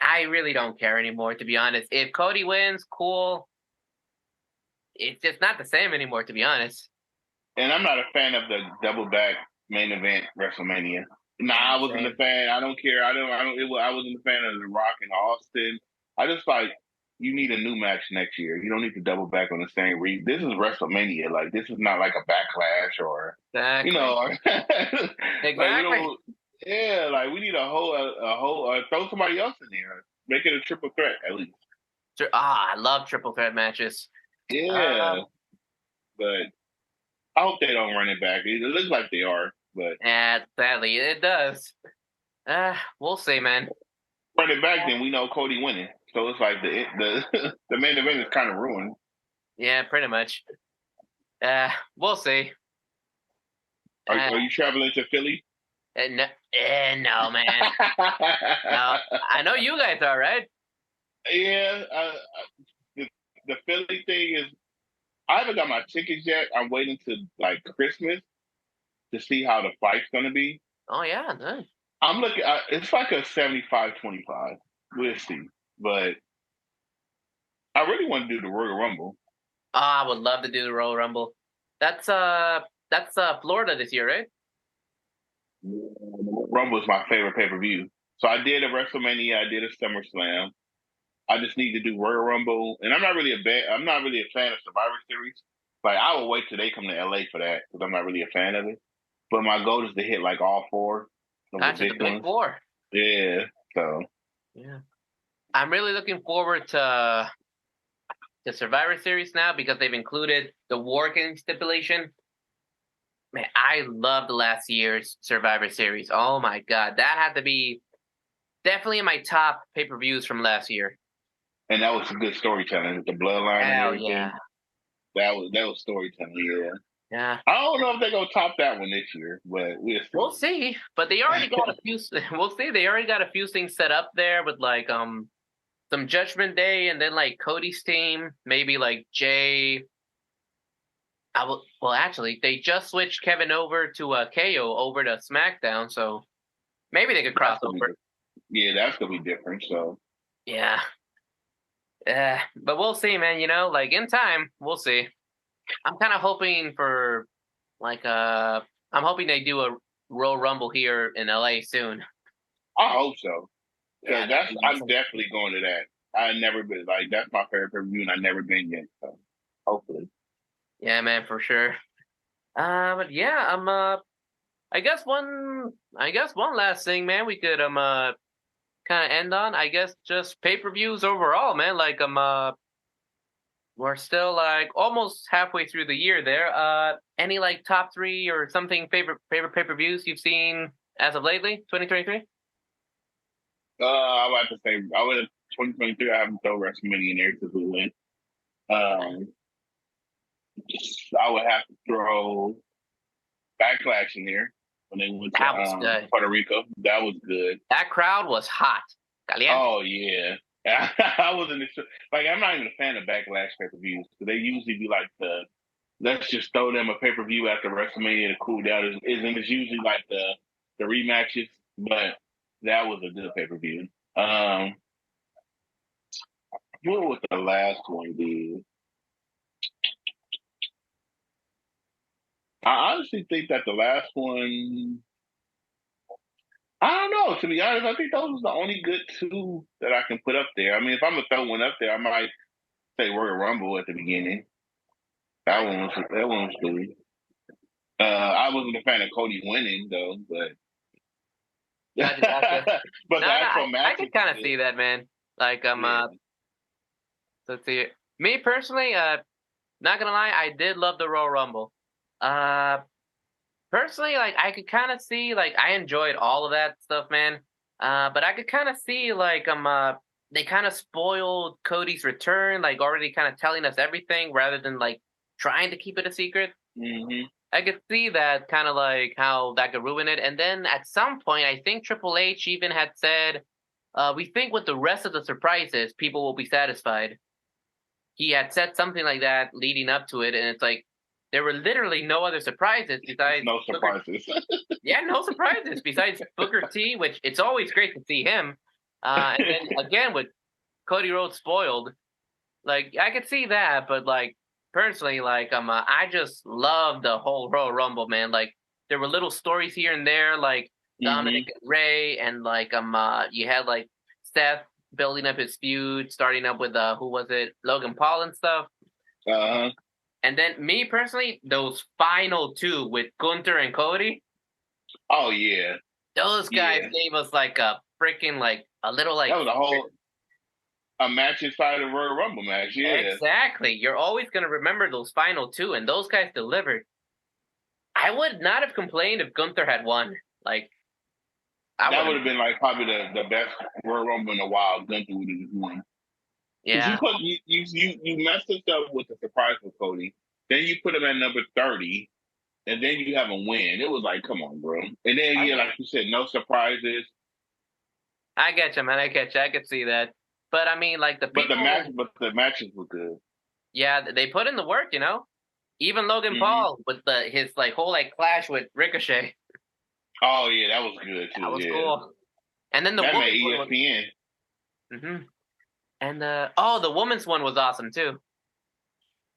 I really don't care anymore, to be honest. If Cody wins, cool. It's just not the same anymore, to be honest. And I'm not a fan of the double back main event WrestleMania. Nah, Yeah, I wasn't a same. fan. I don't care. I wasn't a fan of The Rock and Austin. I just like you need a new match next year. You don't need to double back on the same read. This is WrestleMania. Like this is not like a backlash or Exactly. like we Exactly. don't. Yeah, like we need a whole throw somebody else in there. Make it a triple threat at least. I love triple threat matches. Uh, Yeah, but I hope they don't run it back. It looks like they are, but yeah, sadly, it does. We'll see, man. run it back, then we know Cody winning. So it's like the main event is kind of ruined. Yeah, pretty much. We'll see. Uh, Are you traveling to Philly? no, no, man. No, I know you guys are, right? Yeah, the, the Philly thing is I haven't got my tickets yet. I'm waiting to like Christmas to see how the fight's gonna be. Oh yeah, nice. I'm looking. It's like a 75-25. We'll see, but I really want to do the Royal Rumble. I would love to do the Royal Rumble. That's Florida this year, right? Rumble is my favorite pay per view. So I did a WrestleMania. I did a SummerSlam. I just need to do Royal Rumble, and I'm not really a fan of Survivor Series. Like I will wait till they come to LA for that because I'm not really a fan of it. But my goal is to hit like all four of the Gotcha, the big Big ones. Four. Yeah. So Yeah, I'm really looking forward to the Survivor Series now because they've included the War Games stipulation. Man, I love the last year's Survivor Series. Oh my god, that had to be definitely in my top pay per views from last year. and that was some good storytelling with the bloodline and Hell yeah, everything. That was storytelling. Yeah. yeah. I don't know if they're gonna top that one this year, but we'll We'll see. see, but they already got a few. We'll see. They already got a few things set up there with like some Judgment Day, and then like Cody's team, maybe like Jay. Well, actually, they just switched Kevin over to KO over to SmackDown, so maybe they could cross That's gonna be over. yeah, that's gonna be different. So Yeah, but we'll see, man. Like in time, we'll see. I'm kind of hoping for like I'm hoping they do a Royal Rumble here in LA soon. I hope so. Yeah, Because that'd be I'm awesome. definitely going to that. I never been like that's my favorite pay per view, and I've never been yet. So hopefully, Yeah, man, for sure. But yeah, I guess one last thing, man. We could kind of end on, I guess just pay-per-views overall, man. Like we're still like almost halfway through the year there. Any like top three or something favorite pay-per-views you've seen as of lately, 2023? I would have to say I would have 2023. I haven't thrown WrestleMania in there because we went. Um, I would have to throw Backlash in there when they went to That was good. Puerto Rico. That was good. That crowd was hot. Caliente. Oh yeah. I wasn't like I'm not even a fan of Backlash pay-per-views because they usually be like let's just throw them a pay-per-view after WrestleMania to cool down. It's usually like the rematches, but that was a good pay-per-view. What was the last one, dude? I honestly think that the last one, I don't know. To be honest, I think those was the only good two that I can put up there. I mean, if I'm gonna throw one up there, I might say Royal Rumble at the beginning. That one was good. I wasn't a fan of Cody winning though, but Gotcha, gotcha. but No, the actual I matches could kind were of good. see that, man. Like Yeah. let's see. Me personally, not gonna lie, I did love the Royal Rumble. Uh, Personally, like I could kind of see, like I enjoyed all of that stuff, man. But I could kind of see, like they kind of spoiled Cody's return, like already kind of telling us everything rather than like trying to keep it a secret. Hmm. I could see that kind of like how that could ruin it. And then at some point, I think Triple H even had said, "We think with the rest of the surprises, people will be satisfied." He had said something like that leading up to it, and it's like there were literally no other surprises besides No Booker. surprises. Yeah, no surprises besides Booker T, which it's always great to see him. And then again with Cody Rhodes spoiled, like I could see that, but like personally, like I just love the whole Royal Rumble, man. Like there were little stories here and there, like Hmm. Dominic and Ray, and like you had like Seth building up his feud, starting up with who was it, Logan Paul and stuff. Uh-huh. And then me personally, those final two with Gunther and Cody, Oh yeah, those guys yeah. gave us like a freaking like a little That like was a match inside of Royal Rumble match. Yeah, exactly. You're always gonna remember those final two, and those guys delivered. I would not have complained if Gunther had won. Like I that would would have. have been like probably the best Royal Rumble in a while. Gunther would have won because Yeah, you messed us up with the surprise for Cody. Then you put him at number 30, and then you have a win. It was like, come on, bro. And then I yeah, get, like you said, no surprises. I get you, man. I get you. I could see that. But I mean, like the people, But the matches were good. yeah, they put in the work, you know. Even Logan Hmm. Paul with his like whole like clash with Ricochet, Oh yeah, that was good that too. was Yeah, cool. And then the that made women's one was, ESPN. hmm and oh, the women's one was awesome too.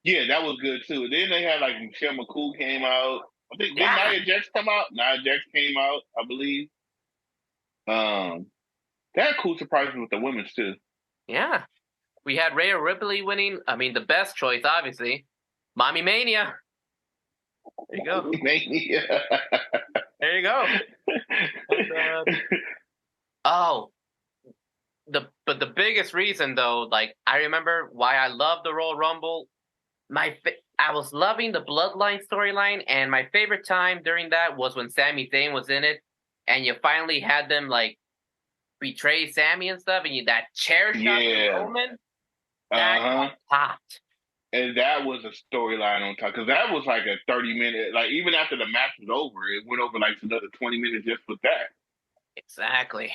Yeah, that was good too. Then they had like Michelle McCool came out. I think did Yeah, Nia Jax come out? Nia Jax came out, I believe. Um, they had cool surprises with the women's too. yeah. We had Rhea Ripley winning. I mean, the best choice, obviously. Mommy Mania. There you go. Yeah. There you go. And oh, but the biggest reason though, like I remember why I love the Royal Rumble. I was loving the Bloodline storyline, and my favorite time during that was when Sami Zayn was in it, and you finally had them like betray Sami and stuff, and that chair shot to Yeah. Roman. That Uh-huh. got hot. And that was a storyline on top because that was like a 30-minute, like even after the match was over, it went over like another 20 minutes just with that. Exactly.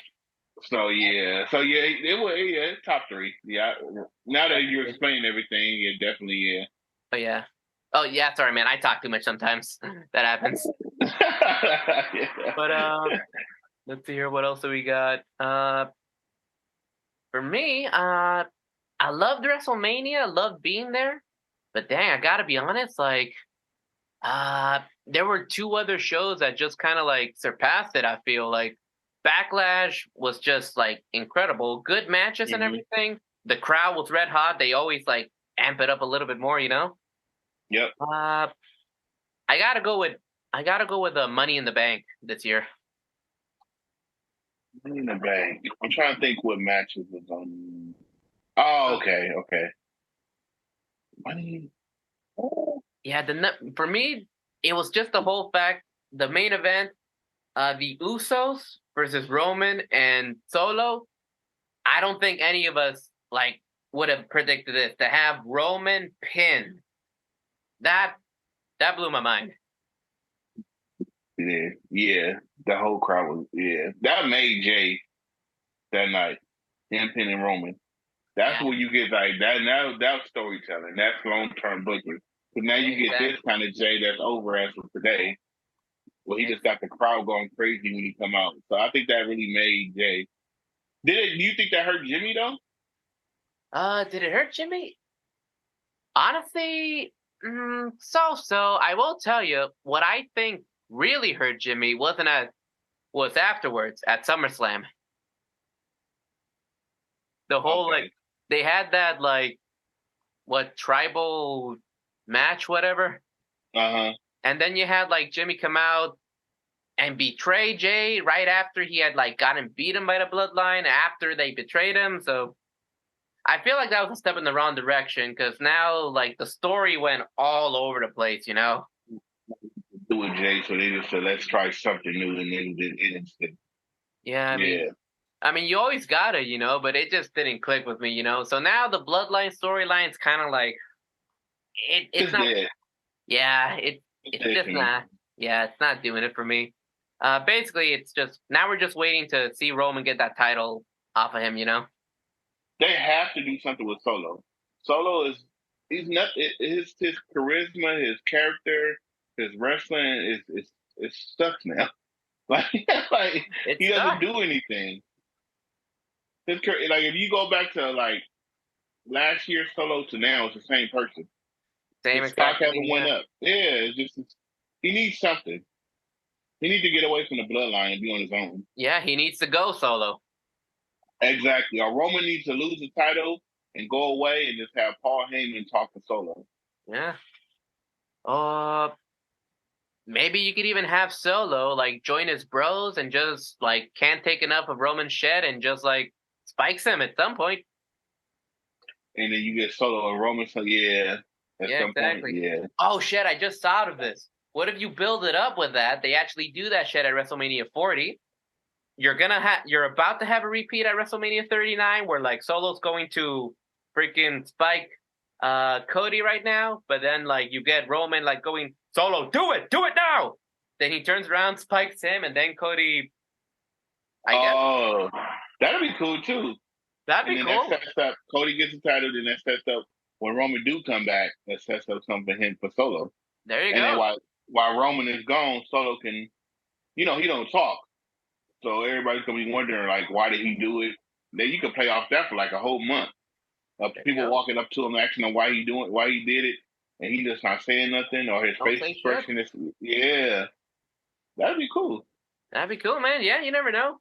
So yeah, it was yeah, top three. Yeah. Now that you're explaining everything, yeah, definitely yeah. Oh yeah. Oh yeah. Sorry, man. I talk too much sometimes. That happens. Yeah. But let's see here. What else do we got? For me, I loved WrestleMania. I loved being there. But dang, I gotta be honest. Like, there were two other shows that just kind of like surpassed it. I feel like Backlash was just like incredible. Good matches and Hmm. everything. The crowd was red hot. They always like amp it up a little bit more, you know. Yep. I gotta go with I gotta go with the Money in the Bank this year. Money in the Bank. I'm trying to think what matches was on. Oh, Uh, okay, okay. Money. Oh, yeah, for me, it was just the whole fact, the main event, the Usos versus Roman and Solo. I don't think any of us like would have predicted this to have Roman pin. That that blew my mind. yeah, yeah. The whole crowd was That made Jay that night. Him pinning Roman. That's Yeah, where you get like that. Now that's storytelling. That's long term booking. Because now you get this exactly. kind of Jay that's over as of today. Well, he just got the crowd going crazy when he come out. So I think that really made Jay. Do you think that hurt Jimmy though? Did it hurt Jimmy? Honestly, so. I will tell you what I think really hurt Jimmy was afterwards at SummerSlam. The whole Okay. like they had that like what tribal match, whatever, Uh huh. and then you had like Jimmy come out and betray Jay right after he had like gotten beaten by the Bloodline after they betrayed him. So I feel like that was a step in the wrong direction because now like the story went all over the place, you know. Do it, Jay. So they just said, let's try something new, and then it Yeah, yeah, I mean, you always gotta, but it just didn't click with me, So now the Bloodline storyline's kind of like it's it's not. dead. Yeah, It's it's dead just to me. not. Yeah, it's not doing it for me. Basically, it's just now we're just waiting to see Roman get that title off of him. They have to do something with Solo. Solo is he's not his charisma, his character, his wrestling is stuck now. Like like It's he doesn't stuck. do anything. Like if you go back to like last year's Solo to now, it's the same person. Same His stock exact thing. hasn't went Yeah, up. Yeah, he needs something. He needs to get away from the bloodline and be on his own. yeah. He needs to go solo. Exactly. Or Roman needs to lose the title and go away and just have Paul Heyman talk to Solo. Yeah. Uh, maybe you could even have Solo like join his bros and just like can't take enough of Roman's shed and just like spikes him at some point. And then you get Solo and Roman. So yeah, at Yeah, some point, exactly. yeah. Oh shit! I just thought of this. What if you build it up with that? They actually do that shit at WrestleMania 40. You're about to have a repeat at WrestleMania 39 where like Solo's going to freaking spike Cody right now, but then like you get Roman like going Solo, do it now. Then he turns around, spikes him, and then Cody. I guess Oh, that'll be cool too. that'd And be then that cool. sets up Cody gets the title. Then that sets up when Roman do come back. That sets up something for him for Solo. There you And then go. while Roman is gone, Solo can he don't talk. So everybody's gonna be wondering like why did he do it? Then you can play off that for like a whole month of There you people go. walking up to him asking him why he did it, and he just not saying nothing or his Don't face say shit. expression is yeah, that'd be cool. That'd be cool, man. Yeah, you never know.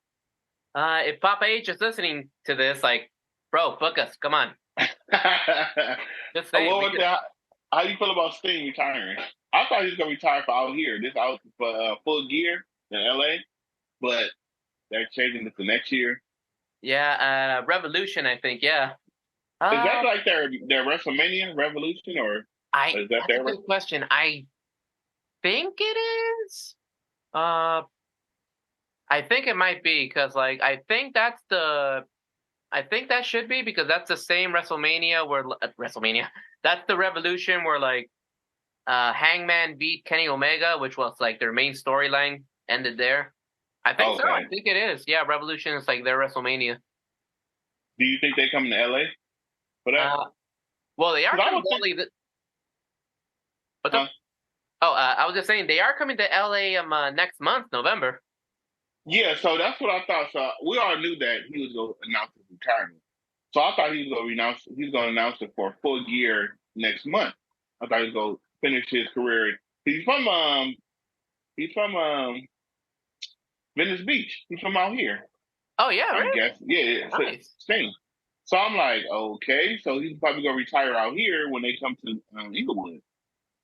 If Papa H is listening to this, like, bro, book us. Come on. Just saying. What was that? How you feel about Sting retiring? I thought he was gonna retire for out here, this out for full gear in LA, but they're changing it to next year. Yeah, Revolution, I think. Yeah. Is that Uh, like their WrestleMania Revolution, or is that that's a their? good question. I think it is. Uh, I think it might be because, like, I think that should be because that's the same WrestleMania where WrestleMania. That's the Revolution where like Hangman beat Kenny Omega, which was like their main storyline ended there. I think so. I Okay. think it is. Yeah, Revolution is like their WrestleMania. Do you think they come to LA for that? Uh, well, they are Because I coming would to think. LA. What's Huh? up? Oh, I was just saying they are coming to LA next month, November. Yeah, so that's what I thought. So we all knew that he was going to announce his retirement. So I thought he was going to announce it for a full year next month. I thought he was going to finish his career. He's from he's from Venice Beach. He's from out here. Oh yeah, I really? guess. Yeah, it's Nice. same. So I'm like, okay, so he's probably going to retire out here when they come to Inglewood.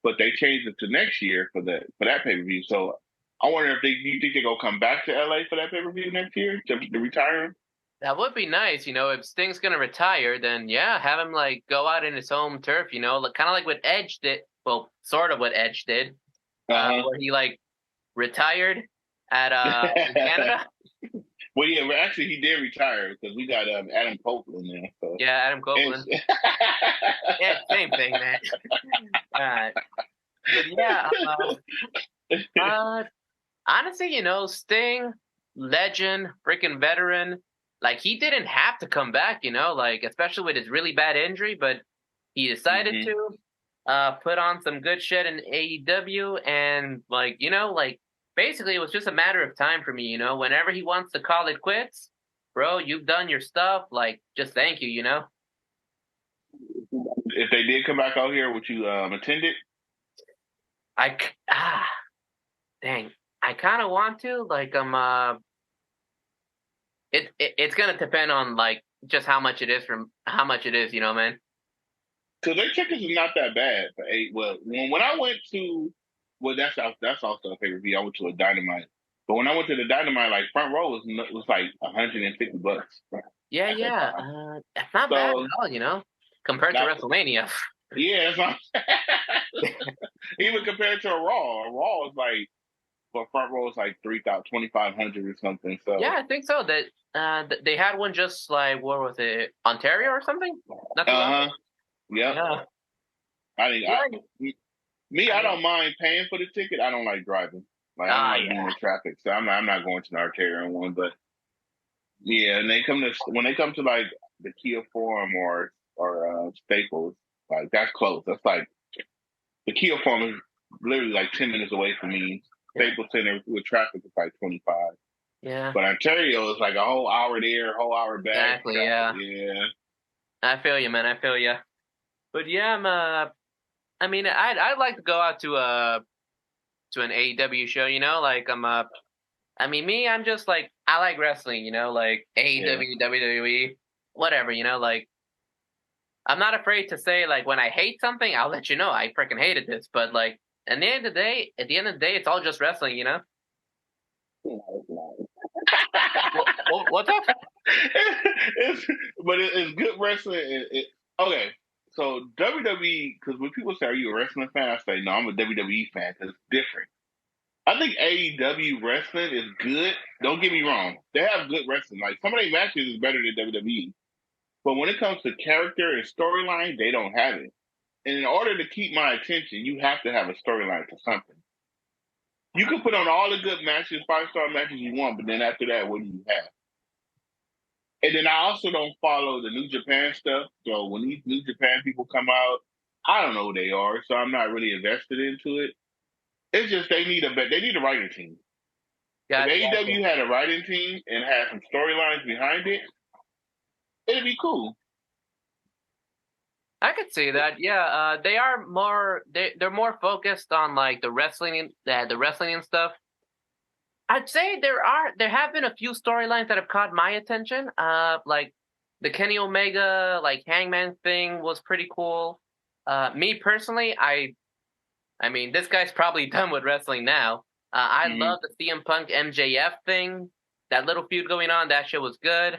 But they changed it to next year for that pay per view. So I wonder if do you think they're gonna come back to LA for that pay-per-view next year to retire him? That would be nice, you know. If Sting's gonna retire, then yeah, have him like go out in his home turf, you know, like, kind of like what Edge did. Well, sort of what Edge did, Uh where he like retired at in huh. Canada. Well, yeah, well, actually, he did retire because we got Adam Copeland there. So Yeah, Adam it's Copeland. Yeah, same thing, man. uh, but yeah, uh, honestly, you know, Sting, legend, freaking veteran. Like he didn't have to come back, you know, like especially with his really bad injury, but he decided hmm to put on some good shit in AEW, and like, you know, like basically it was just a matter of time for me, you know. Whenever he wants to call it quits, bro, you've done your stuff. Like, just thank you, you know. If they did come back out here, would you attend it? Ah, dang, I kind of want to. Like, it's gonna depend on like just how much it is from how much it is, you know, man. Because their tickets is not that bad for eight. Well, when I went to, well, that's also a pay per view. I went to a Dynamite, but when I went to the Dynamite, like front row was like $150. Yeah, At that yeah, time. it's not bad So at all, you know, compared to that WrestleMania. yeah, that's not, even compared to a Raw is like for front row is like 3,000, 2,500 or something. Yeah, So I think so. That they had one just like where was it, Ontario or something? Not too long ago. huh, yep. Yeah, I think yeah. me, I I mean, don't mind paying for the ticket. I don't like driving. Like I don't like being yeah, in traffic, so I'm not going to the Arterial one. But yeah, and they come to when they come to like the Kia Forum or Staples, like that's close. That's like the Kia Forum is literally like 10 minutes away from me. yeah, Staples Center with traffic is like 25. yeah. But Ontario is like a whole hour there, a whole hour back. Exactly. Traffic, Yeah, yeah. I feel you, man. I feel you. But yeah, I'm. I mean, I'd like to go out to an AEW show. You know, like I'm. I mean, me, I'm just like I like wrestling. You know, like Yeah. AEW, WWE, whatever. You know, like I'm not afraid to say like when I hate something, I'll let you know I freaking hated this. But like at the end of the day, it's all just wrestling. You know. What's up? it's, but it's good wrestling. Okay, so WWE, because when people say, "Are you a wrestling fan?" I say, "No, I'm a WWE fan because it's different." I think AEW wrestling is good. Don't get me wrong; they have good wrestling. Like some of their matches is better than WWE, but when it comes to character and storyline, they don't have it. And in order to keep my attention, you have to have a storyline for something. You can put on all the good matches, 5-star matches you want, but then after that, what do you have? And then I also don't follow the New Japan stuff. So when these New Japan people come out, I don't know who they are, so I'm not really invested into it. It's just they need a writing team. If Gotcha, gotcha. AEW had a writing team and had some storylines behind it, it'd be cool. I could see that. Yeah, they are more they're more focused on like the wrestling and stuff. I'd say there have been a few storylines that have caught my attention. Like the Kenny Omega like Hangman thing was pretty cool. Me personally, I mean this guy's probably done with wrestling now. I hmm love the CM Punk MJF thing. That little feud going on, that shit was good.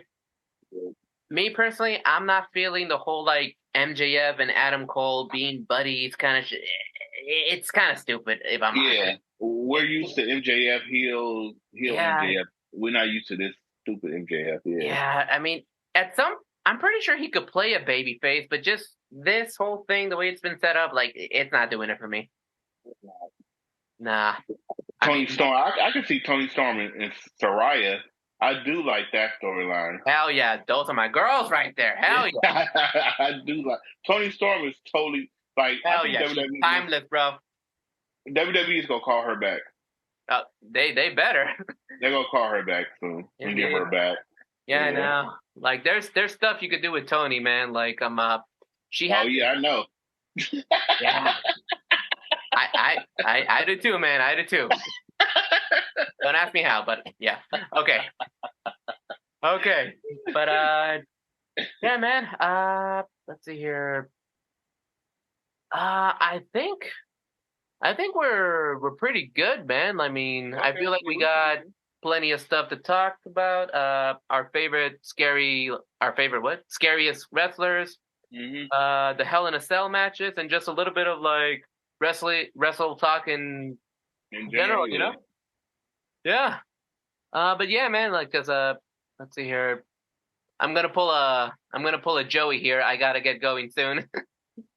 Me personally, I'm not feeling the whole like MJF and Adam Cole being buddies kind of shit. It's kind of stupid if I'm honest. Yeah, we're used to MJF heel Yeah, MJF. We're not used to this stupid MJF. Yeah. yeah. I mean, at some, I'm pretty sure he could play a baby face, but just this whole thing, the way it's been set up, like it's not doing it for me. Nah. I Tony mean, Storm. I can see Tony Storm and Soraya. I do like that storyline. hell yeah, those are my girls right there. Hell yeah, I do like Tony Storm is totally like I hell think yeah. She's timeless, bro. WWE is gonna call her back. They better. They're gonna call her back soon and give Indeed. her back. Yeah, I Yeah. know. Like there's stuff you could do with Tony, man. Like she Oh had yeah, I know. yeah. I do too, man. I do too. Don't ask me how, but yeah. Okay. Okay. But yeah, man. Let's see here. I think I think we're pretty good, man. I mean, I Okay, feel like yeah, we we're pretty got good. plenty of stuff to talk about. Our favorite what? Scariest wrestlers. Hmm. The Hell in a Cell matches, and just a little bit of like wrestle talk in In general. general, You yeah. know? Yeah. But yeah, man. Like, cause let's see here. I'm gonna pull a Joey here. I gotta get going soon.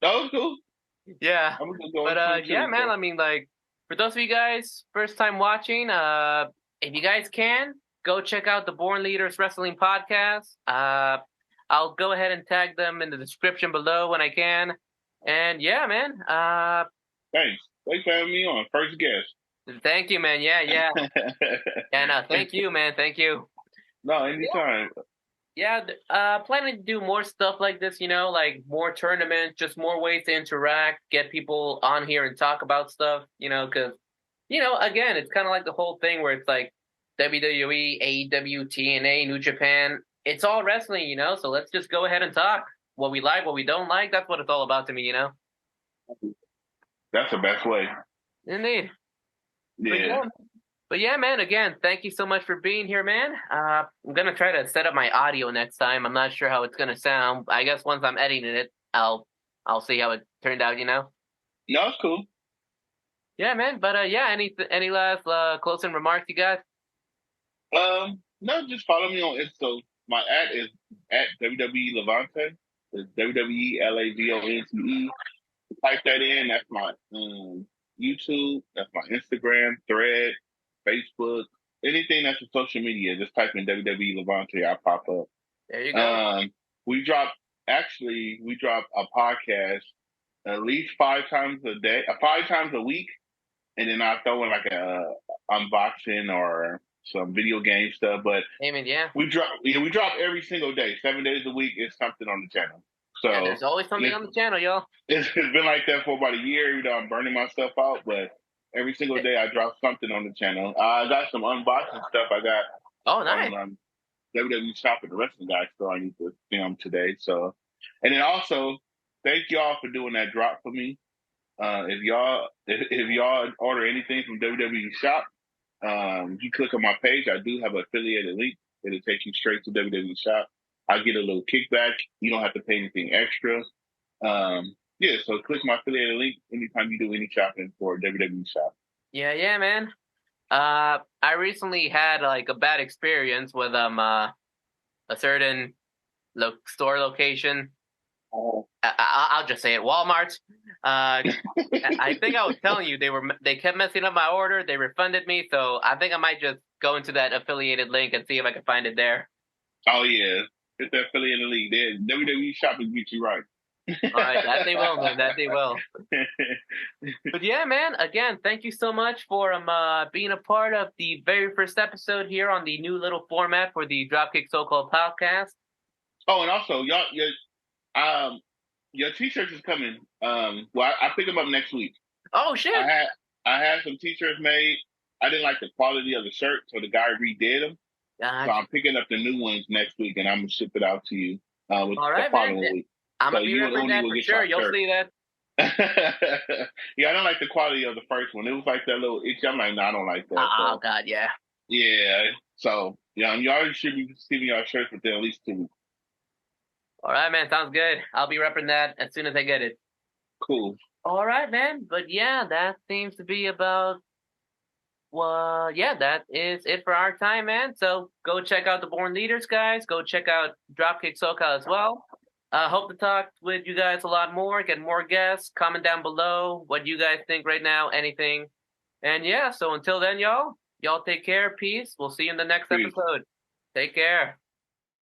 That was cool. Yeah. I'm gonna go But soon yeah, too. man, So I mean, like, for those of you guys first time watching, if you guys can, go check out the Born Leaders Wrestling podcast. I'll go ahead and tag them in the description below when I can. And yeah, man. thanks. Thanks for having me on. First guest. Thank you, man. Yeah, yeah. And thank you, man. Thank you. No, anytime. Yeah, planning to do more stuff like this, you know, like more tournaments, just more ways to interact, get people on here and talk about stuff, you know, because, you know, again, it's kind of like the whole thing where it's like WWE, AEW, TNA, New Japan. It's all wrestling, you know, so let's just go ahead and talk what we like, what we don't like. That's what it's all about to me, you know? That's the best way. Indeed. But Yeah. yeah, but yeah, man, again, thank you so much for being here, man. I'm gonna try to set up my audio next time. I'm not sure how it's gonna sound. I guess once I'm editing it, I'll see how it turned out, you know? No, it's cool. Yeah, man. But yeah, any last closing remarks you got? No, just follow me on Insta. My ad is at WWE Levante. It's WWELAVONTE. Type that in. That's my YouTube. That's my Instagram, Thread, Facebook, anything that's a social media. Just type in WWE Levante. I pop up. There you go. Um, we drop we drop a podcast at least 5 times a day, 5 times a week, and then I throw in like a unboxing or some video game stuff. But Amen. Yeah. we drop every single day, 7 days a week. Is something on the channel. Yeah. So There's always something it's, on the channel, y'all. it's been like that for about a year. Even though I'm burning myself out, but every single day I drop something on the channel. I got some unboxing stuff I got Oh, nice. on WWE Shop at the Wrestling Guy store I need to film today. So, and then also thank y'all for doing that drop for me. If y'all order anything from WWE Shop, you click on my page. I do have an affiliated link. It'll take you straight to WWE Shop. I get a little kickback. You don't have to pay anything extra. Yeah, so click my affiliated link anytime you do any shopping for WWE Shop. Yeah, yeah, man. I recently had like a bad experience with a certain store location. Oh. I'll just say it, Walmart. I think I was telling you they kept messing up my order. They refunded me, so I think I might just go into that affiliated link and see if I can find it there. Oh yeah, it's the affiliated league. WWE Shop will get you right. All right, that they will, man. That they will. But yeah, man. Again, thank you so much for being a part of the very first episode here on the new little format for the Dropkick So-Called podcast. Oh, and also your t-shirts is coming. Well, I pick them up next week. Oh shit! I had some t-shirts made. I didn't like the quality of the shirt, so the guy redid them. So I'm picking up the new ones next week, and I'm gonna ship it out to you with all the right, following man. week. I'm So gonna be you and repping Uni that will for get sure. your You'll shirt. see that. Yeah, I don't like the quality of the first one. It was like that little itchy. I'm like, no, I don't like that. Oh So, god, yeah. yeah. So yeah, y'all should be receiving your shirts within at least 2 weeks. All right, man. Sounds good. I'll be repping that as soon as I get it. Cool. All right, man. But yeah, that seems to be about. Well, yeah, that is it for our time, man. So go check out the Born Leaders, guys. Go check out Dropkick SoCal as well. Hope to talk with you guys a lot more, get more guests. Comment down below what you guys think right now, anything. And yeah, so until then, y'all take care. Peace. We'll see you in the next Peace. episode. Take care.